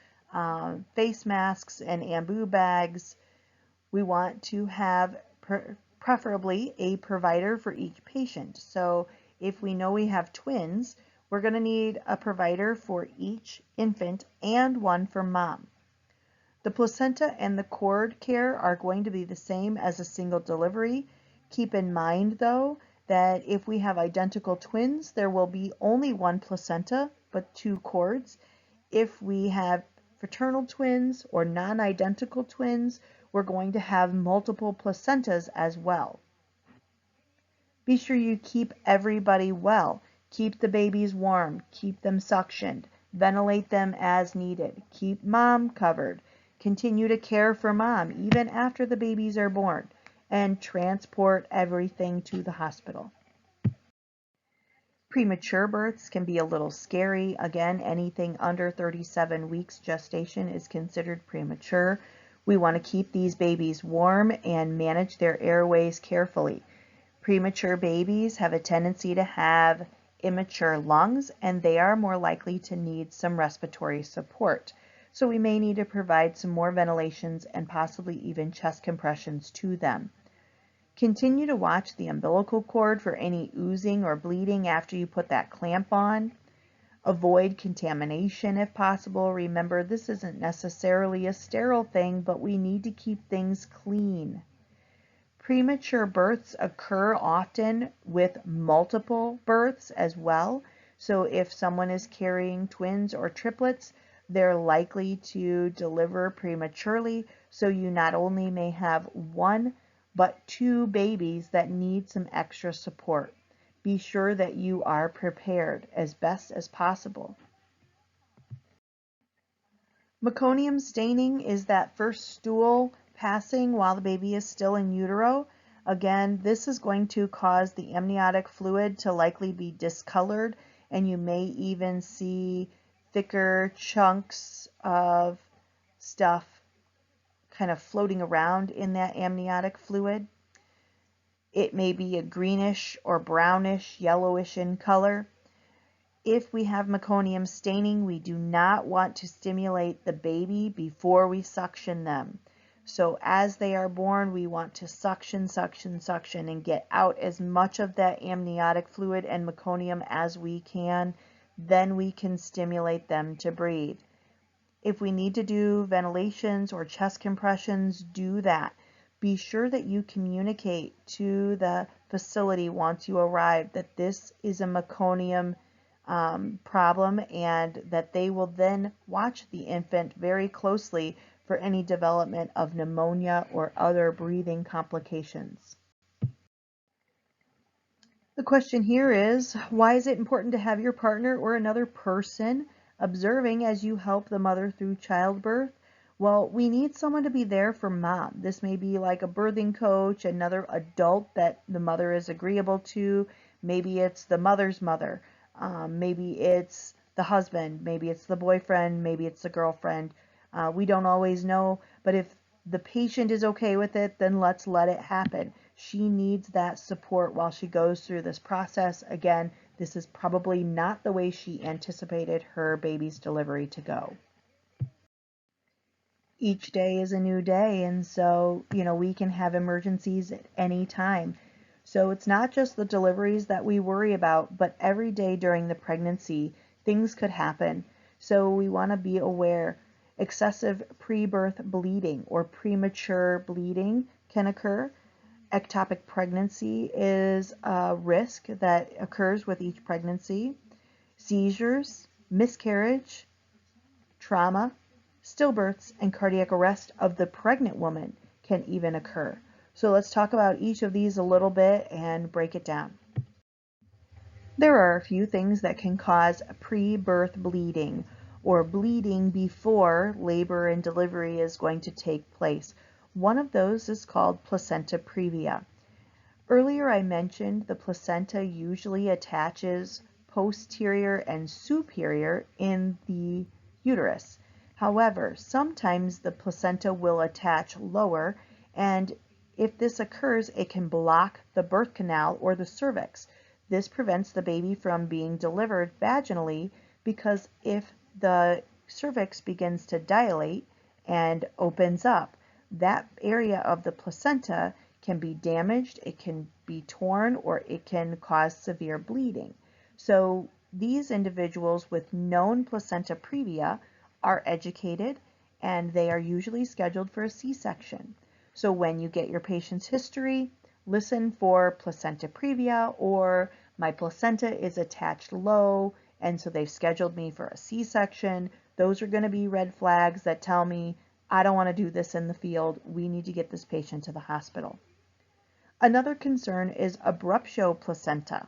face masks, and ambu bags. We want to have preferably a provider for each patient. So if we know we have twins, we're going to need a provider for each infant and one for mom. The placenta and the cord care are going to be the same as a single delivery. Keep in mind, though, that if we have identical twins, there will be only one placenta, but two cords. If we have fraternal twins or non-identical twins, we're going to have multiple placentas as well. Be sure you keep everybody well. Keep the babies warm. Keep them suctioned. Ventilate them as needed. Keep mom covered. Continue to care for mom even after the babies are born, and transport everything to the hospital. Premature births can be a little scary. Again, anything under 37 weeks gestation is considered premature. We want to keep these babies warm and manage their airways carefully. Premature babies have a tendency to have immature lungs, and they are more likely to need some respiratory support. So we may need to provide some more ventilations and possibly even chest compressions to them. Continue to watch the umbilical cord for any oozing or bleeding after you put that clamp on. Avoid contamination if possible. Remember, this isn't necessarily a sterile thing, but we need to keep things clean. Premature births occur often with multiple births as well. So if someone is carrying twins or triplets, they're likely to deliver prematurely. So you not only may have one, but two babies that need some extra support. Be sure that you are prepared as best as possible. Meconium staining is that first stool passing while the baby is still in utero. Again, this is going to cause the amniotic fluid to likely be discolored, and you may even see thicker chunks of stuff kind of floating around in that amniotic fluid. It may be a greenish or brownish, yellowish in color. If we have meconium staining, we do not want to stimulate the baby before we suction them. So as they are born, we want to suction, suction, suction, and get out as much of that amniotic fluid and meconium as we can. Then we can stimulate them to breathe. If we need to do ventilations or chest compressions, do that. Be sure that you communicate to the facility once you arrive that this is a meconium problem, and that they will then watch the infant very closely for any development of pneumonia or other breathing complications. The question here is, why is it important to have your partner or another person observing as you help the mother through childbirth? Well, we need someone to be there for mom. This may be like a birthing coach, another adult that the mother is agreeable to. Maybe it's the mother's mother. Maybe it's the husband. Maybe it's the boyfriend. Maybe it's the girlfriend. We don't always know, but if the patient is okay with it, then let's let it happen. She needs that support while she goes through this process. Again, this is probably not the way she anticipated her baby's delivery to go. Each day is a new day, and so, we can have emergencies at any time. So it's not just the deliveries that we worry about, but every day during the pregnancy, things could happen. So we want to be aware. Excessive pre-birth bleeding or premature bleeding can occur. Ectopic pregnancy is a risk that occurs with each pregnancy. Seizures, miscarriage, trauma, stillbirths, and cardiac arrest of the pregnant woman can even occur. So let's talk about each of these a little bit and break it down. There are a few things that can cause pre-birth bleeding or bleeding before labor and delivery is going to take place. One of those is called placenta previa. Earlier I mentioned the placenta usually attaches posterior and superior in the uterus. However, sometimes the placenta will attach lower, and if this occurs, it can block the birth canal or the cervix. This prevents the baby from being delivered vaginally because if the cervix begins to dilate and opens up, that area of the placenta can be damaged, it can be torn, or it can cause severe bleeding. So these individuals with known placenta previa are educated and they are usually scheduled for a C-section. So when you get your patient's history, listen for placenta previa or my placenta is attached low and so they've scheduled me for a C-section. Those are going to be red flags that tell me I don't want to do this in the field. We need to get this patient to the hospital. Another concern is abruptio placenta.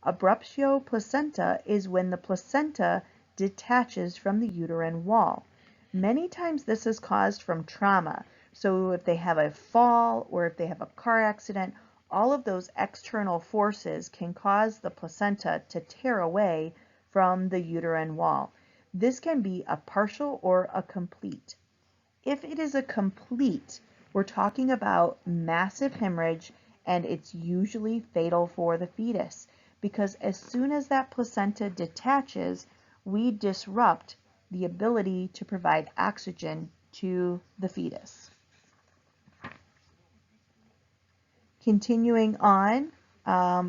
Abruptio placenta is when the placenta detaches from the uterine wall. Many times this is caused from trauma. So if they have a fall or if they have a car accident, all of those external forces can cause the placenta to tear away from the uterine wall. This can be a partial or a complete. If it is a complete, we're talking about massive hemorrhage, and it's usually fatal for the fetus because as soon as that placenta detaches, we disrupt the ability to provide oxygen to the fetus. Continuing on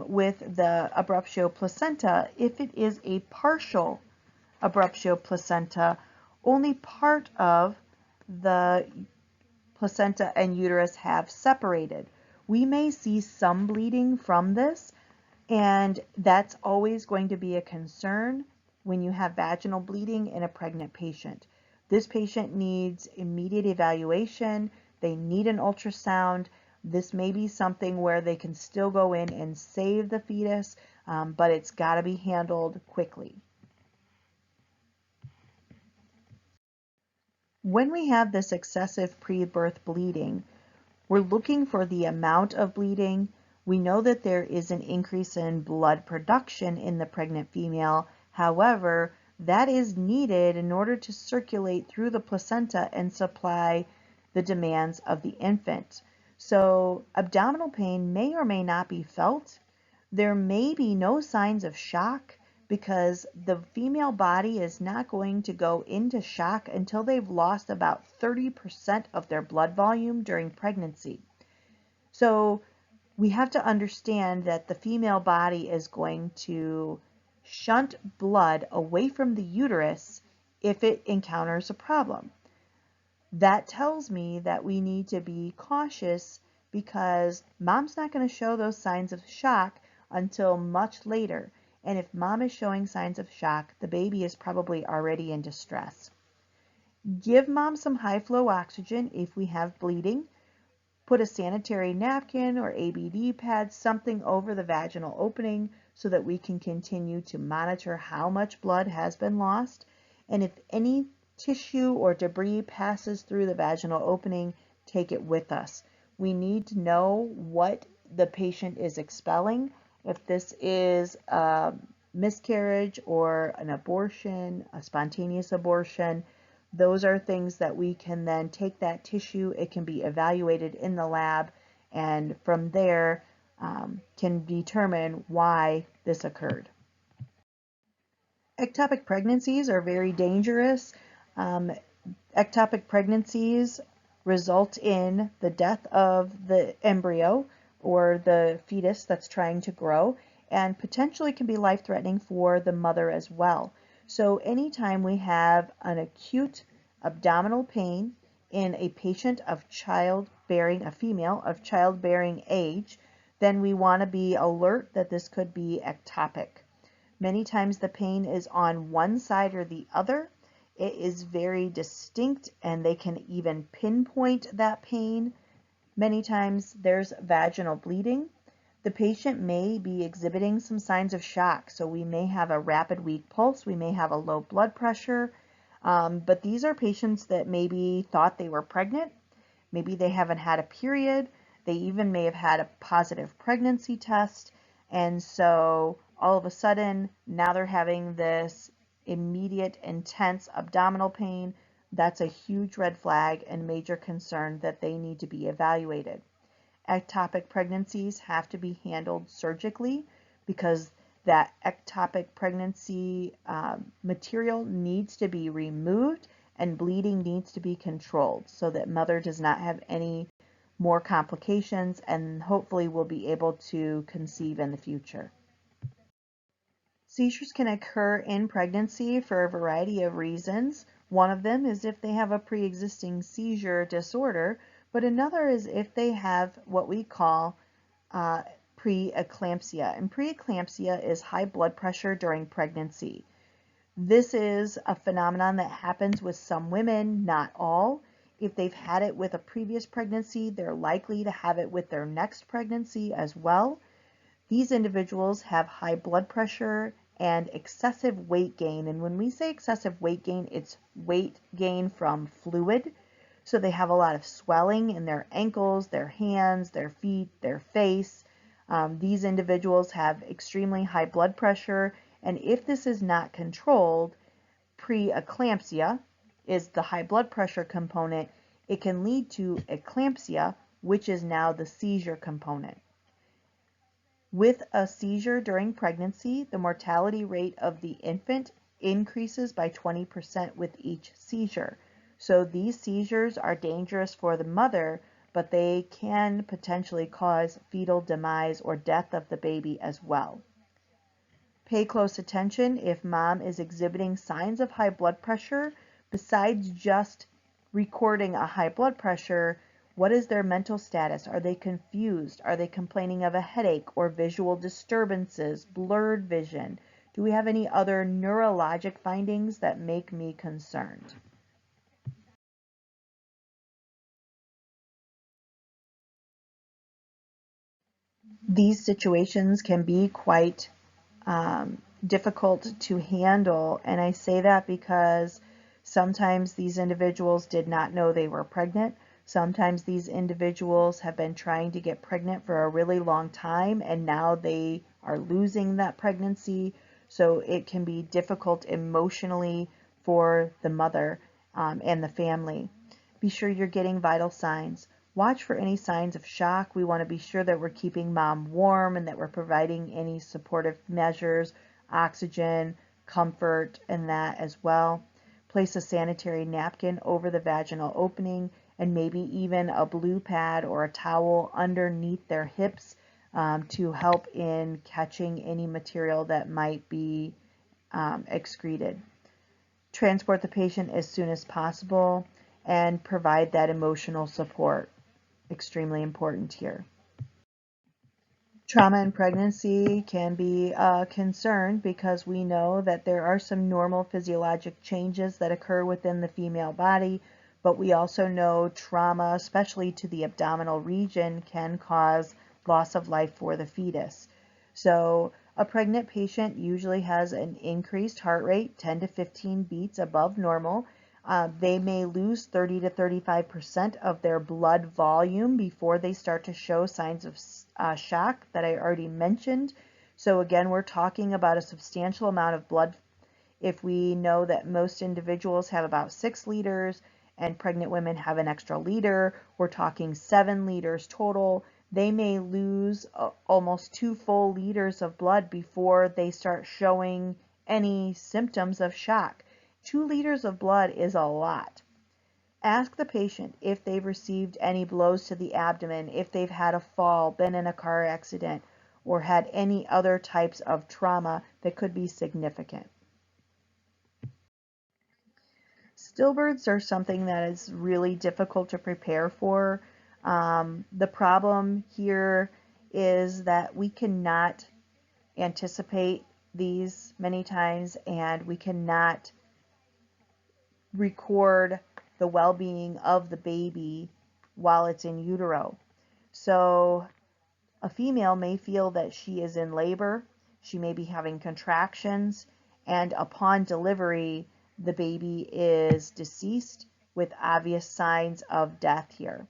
with the abruptio placenta, if it is a partial abruptio placenta, only part of the placenta and uterus have separated. We may see some bleeding from this, and that's always going to be a concern when you have vaginal bleeding in a pregnant patient. This patient needs immediate evaluation. They need an ultrasound. This may be something where they can still go in and save the fetus, but it's got to be handled quickly. When we have this excessive pre-birth bleeding, we're looking for the amount of bleeding. We know that there is an increase in blood production in the pregnant female. However, that is needed in order to circulate through the placenta and supply the demands of the infant. So abdominal pain may or may not be felt. There may be no signs of shock because the female body is not going to go into shock until they've lost about 30% of their blood volume during pregnancy. So we have to understand that the female body is going to shunt blood away from the uterus if it encounters a problem. That tells me that we need to be cautious because mom's not going to show those signs of shock until much later. And if mom is showing signs of shock, the baby is probably already in distress. Give mom some high flow oxygen if we have bleeding. Put a sanitary napkin or ABD pad, something over the vaginal opening so that we can continue to monitor how much blood has been lost. And if any tissue or debris passes through the vaginal opening, take it with us. We need to know what the patient is expelling. If this is a miscarriage or an abortion, a spontaneous abortion, those are things that we can then take that tissue, it can be evaluated in the lab, and from there can determine why this occurred. Ectopic pregnancies are very dangerous. Um, Ectopic pregnancies result in the death of the embryo or the fetus that's trying to grow, and potentially can be life-threatening for the mother as well. So anytime we have an acute abdominal pain in a patient of childbearing, a female of childbearing age, then we want to be alert that this could be ectopic. Many times the pain is on one side or the other. It is very distinct and they can even pinpoint that pain. Many times there's vaginal bleeding. The patient may be exhibiting some signs of shock. So we may have a rapid weak pulse, we may have a low blood pressure, but these are patients that maybe thought they were pregnant. Maybe they haven't had a period. They even may have had a positive pregnancy test. And so all of a sudden, now they're having this immediate, intense abdominal pain. That's a huge red flag and major concern that they need to be evaluated. Ectopic pregnancies have to be handled surgically because that ectopic pregnancy material needs to be removed and bleeding needs to be controlled so that mother does not have any more complications and hopefully will be able to conceive in the future. Seizures can occur in pregnancy for a variety of reasons. One of them is if they have a pre-existing seizure disorder, but another is if they have what we call preeclampsia. And preeclampsia is high blood pressure during pregnancy. This is a phenomenon that happens with some women, not all. If they've had it with a previous pregnancy, they're likely to have it with their next pregnancy as well. These individuals have high blood pressure and excessive weight gain. And when we say excessive weight gain, it's weight gain from fluid. So they have a lot of swelling in their ankles, their hands, their feet, their face. These individuals have extremely high blood pressure. And if this is not controlled, preeclampsia is the high blood pressure component. It can lead to eclampsia, which is now the seizure component. With a seizure during pregnancy, the mortality rate of the infant increases by 20% with each seizure. So these seizures are dangerous for the mother, but they can potentially cause fetal demise or death of the baby as well. Pay close attention if mom is exhibiting signs of high blood pressure. Besides just recording a high blood pressure, what is their mental status? Are they confused? Are they complaining of a headache or visual disturbances, blurred vision? Do we have any other neurologic findings that make me concerned? These situations can be quite difficult to handle, and I say that because sometimes these individuals did not know they were pregnant. Sometimes these individuals have been trying to get pregnant for a really long time and now they are losing that pregnancy. So it can be difficult emotionally for the mother and the family. Be sure you're getting vital signs. Watch for any signs of shock. We want to be sure that we're keeping mom warm and that we're providing any supportive measures, oxygen, comfort, and that as well. Place a sanitary napkin over the vaginal opening and maybe even a blue pad or a towel underneath their hips to help in catching any material that might be excreted. Transport the patient as soon as possible and provide that emotional support. Extremely important here. Trauma in pregnancy can be a concern because we know that there are some normal physiologic changes that occur within the female body, but we also know trauma, especially to the abdominal region, can cause loss of life for the fetus. So a pregnant patient usually has an increased heart rate, 10 to 15 beats above normal. They may lose 30 to 35% of their blood volume before they start to show signs of shock that I already mentioned. So again, we're talking about a substantial amount of blood. If we know that most individuals have about 6 liters and pregnant women have an extra liter, we're talking 7 liters total. They may lose almost 2 full liters of blood before they start showing any symptoms of shock. 2 liters of blood is a lot. Ask the patient if they've received any blows to the abdomen, if they've had a fall, been in a car accident, or had any other types of trauma that could be significant. Stillbirths are something that is really difficult to prepare for. The problem here is that we cannot anticipate these many times, and we cannot record the well-being of the baby while it's in utero. So a female may feel that she is in labor, she may be having contractions, and upon delivery, the baby is deceased with obvious signs of death here.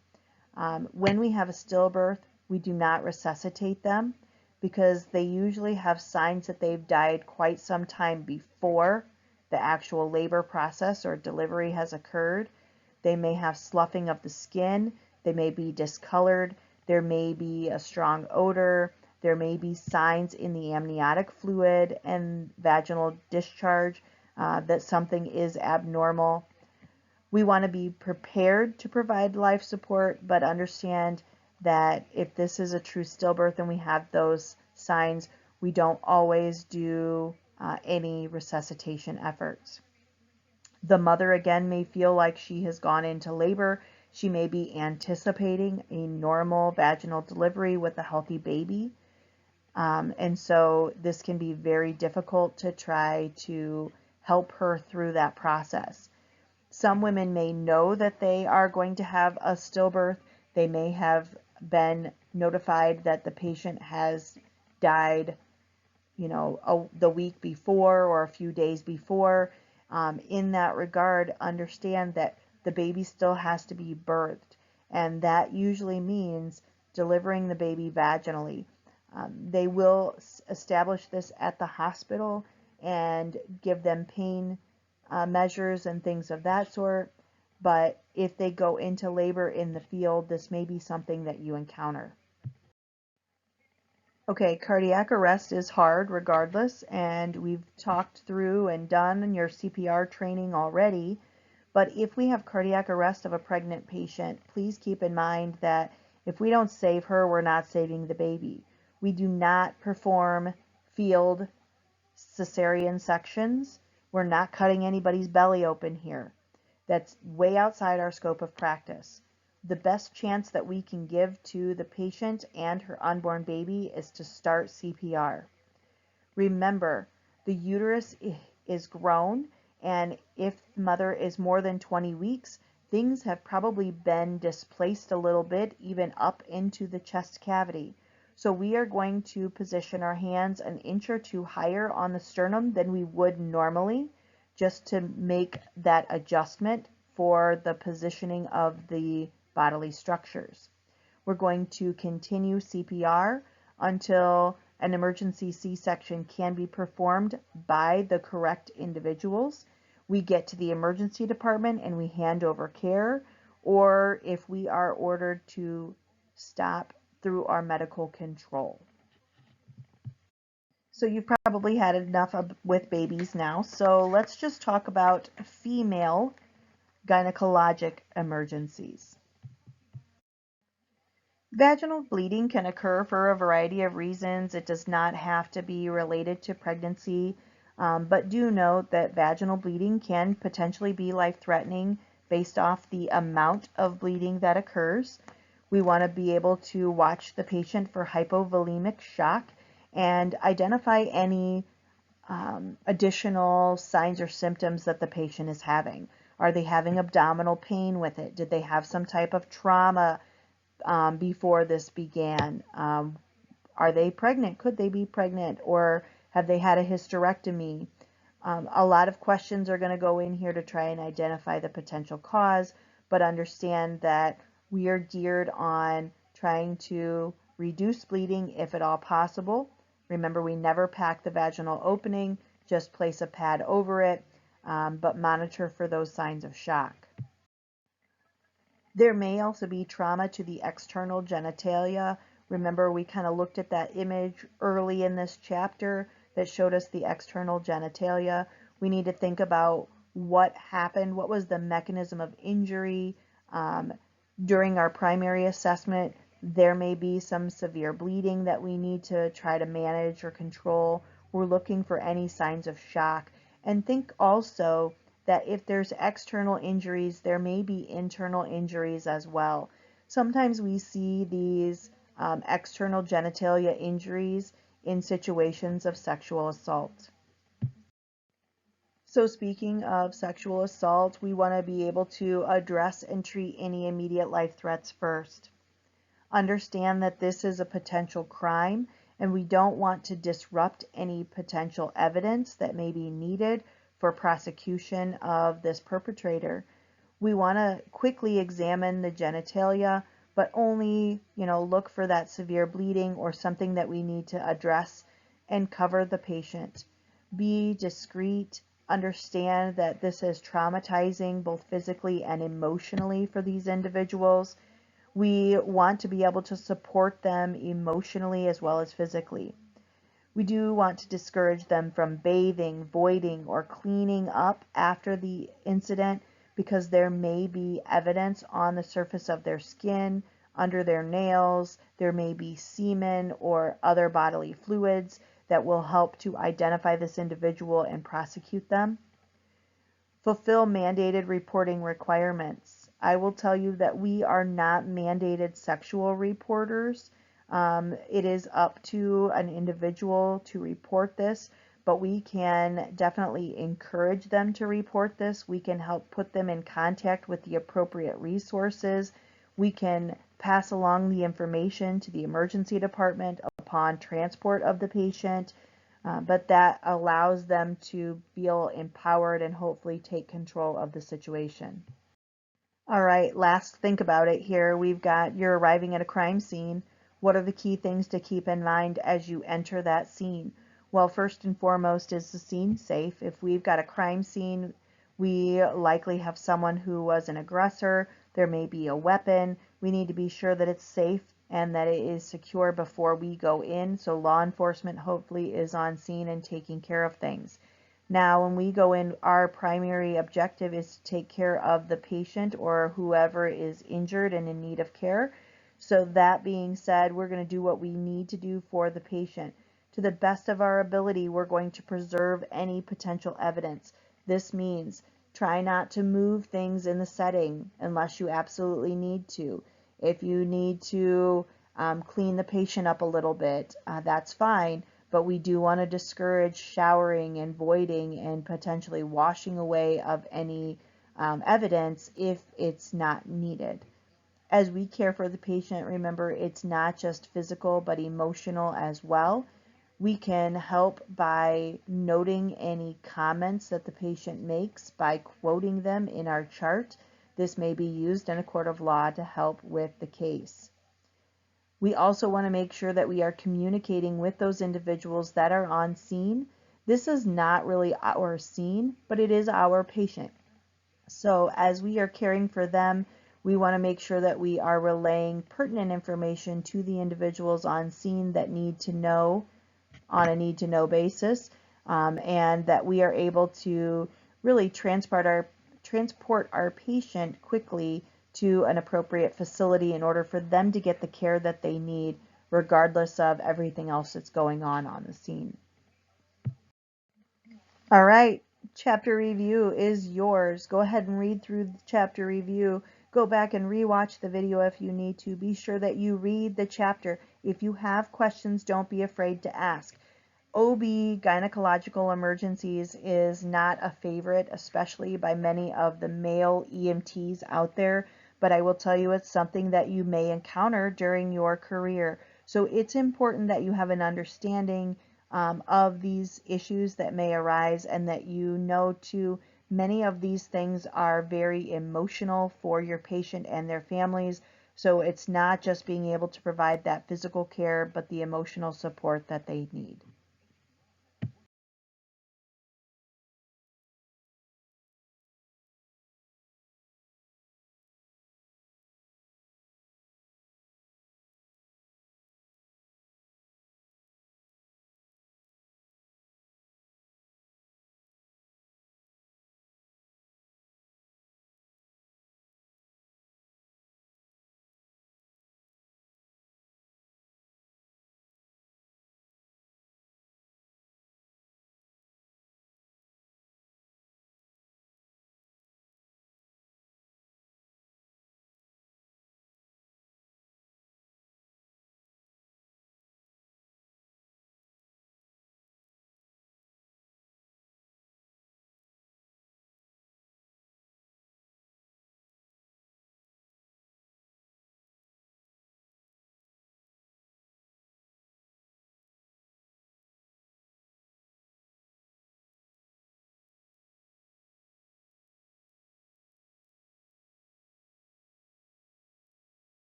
When we have a stillbirth, we do not resuscitate them because they usually have signs that they've died quite some time before the actual labor process or delivery has occurred. They may have sloughing of the skin, they may be discolored, there may be a strong odor, there may be signs in the amniotic fluid and vaginal discharge that something is abnormal. We want to be prepared to provide life support, but understand that if this is a true stillbirth and we have those signs, we don't always do any resuscitation efforts. The mother again may feel like she has gone into labor. She may be anticipating a normal vaginal delivery with a healthy baby. And so this can be very difficult to try to help her through that process. Some women may know that they are going to have a stillbirth. They may have been notified that the patient has died, the week before or a few days before. In that regard, understand that the baby still has to be birthed, and that usually means delivering the baby vaginally. They will establish this at the hospital and give them pain measures and things of that sort. But if they go into labor in the field, this may be something that you encounter. Okay, cardiac arrest is hard regardless, and we've talked through and done your CPR training already. But if we have cardiac arrest of a pregnant patient, please keep in mind that if we don't save her, we're not saving the baby. We do not perform field cesarean sections. We're not cutting anybody's belly open here. That's way outside our scope of practice. The best chance that we can give to the patient and her unborn baby is to start CPR. Remember, the uterus is grown, and if the mother is more than 20 weeks, things have probably been displaced a little bit, even up into the chest cavity. So we are going to position our hands an inch or two higher on the sternum than we would normally, just to make that adjustment for the positioning of the bodily structures. We're going to continue CPR until an emergency C-section can be performed by the correct individuals. We get to the emergency department and we hand over care, or if we are ordered to stop through our medical control. So you've probably had enough with babies now, so let's just talk about female gynecologic emergencies. Vaginal bleeding can occur for a variety of reasons. It does not have to be related to pregnancy, but do note that vaginal bleeding can potentially be life-threatening based off the amount of bleeding that occurs. We want to be able to watch the patient for hypovolemic shock and identify any additional signs or symptoms that the patient is having. Are they having abdominal pain with it? Did they have some type of trauma before this began? Are they pregnant? Could they be pregnant? Or have they had a hysterectomy? A lot of questions are going to go in here to try and identify the potential cause, but understand that we are geared on trying to reduce bleeding if at all possible. Remember, we never pack the vaginal opening, just place a pad over it, but monitor for those signs of shock. There may also be trauma to the external genitalia Remember, we kind of looked at that image early in this chapter that showed us the external genitalia. We need to think about what happened, what was the mechanism of injury. During our primary assessment, there may be some severe bleeding that we need to try to manage or control. We're looking for any signs of shock. And think also that if there's external injuries, there may be internal injuries as well. Sometimes we see these external genitalia injuries in situations of sexual assault. So speaking of sexual assault, we want to be able to address and treat any immediate life threats first. Understand that this is a potential crime, and we don't want to disrupt any potential evidence that may be needed for prosecution of this perpetrator. We want to quickly examine the genitalia, but only, look for that severe bleeding or something that we need to address and cover the patient. Be discreet. Understand that this is traumatizing both physically and emotionally for these individuals. We want to be able to support them emotionally as well as physically. We do want to discourage them from bathing, voiding, or cleaning up after the incident because there may be evidence on the surface of their skin, under their nails. There may be semen or other bodily fluids that will help to identify this individual and prosecute them. Fulfill mandated reporting requirements. I will tell you that we are not mandated sexual reporters. It is up to an individual to report this, but we can definitely encourage them to report this. We can help put them in contact with the appropriate resources. We can pass along the information to the emergency department upon transport of the patient, but that allows them to feel empowered and hopefully take control of the situation. All right, last think about it here. We've got you're arriving at a crime scene. What are the key things to keep in mind as you enter that scene? Well, first and foremost, is the scene safe? If we've got a crime scene, we likely have someone who was an aggressor. There may be a weapon. We need to be sure that it's safe and that it is secure before we go in. So law enforcement hopefully is on scene and taking care of things. Now, when we go in, our primary objective is to take care of the patient or whoever is injured and in need of care. So that being said, we're going to do what we need to do for the patient. To the best of our ability, we're going to preserve any potential evidence. This means try not to move things in the setting unless you absolutely need to. If you need to clean the patient up a little bit, that's fine. But we do want to discourage showering and voiding and potentially washing away of any evidence if it's not needed. As we care for the patient, remember it's not just physical but emotional as well. We can help by noting any comments that the patient makes by quoting them in our chart. This may be used in a court of law to help with the case. We also want to make sure that we are communicating with those individuals that are on scene. This is not really our scene, but it is our patient. So as we are caring for them, we want to make sure that we are relaying pertinent information to the individuals on scene that need to know on a need-to-know basis, and that we are able to really transport our patient quickly to an appropriate facility in order for them to get the care that they need, regardless of everything else that's going on the scene. All right, chapter review is yours. Go ahead and read through the chapter review. Go back and rewatch the video if you need to. Be sure that you read the chapter. If you have questions, don't be afraid to ask. OB, gynecological emergencies, is not a favorite, especially by many of the male EMTs out there, but I will tell you it's something that you may encounter during your career. So it's important that you have an understanding of these issues that may arise, and that you know too, many of these things are very emotional for your patient and their families. So it's not just being able to provide that physical care, but the emotional support that they need.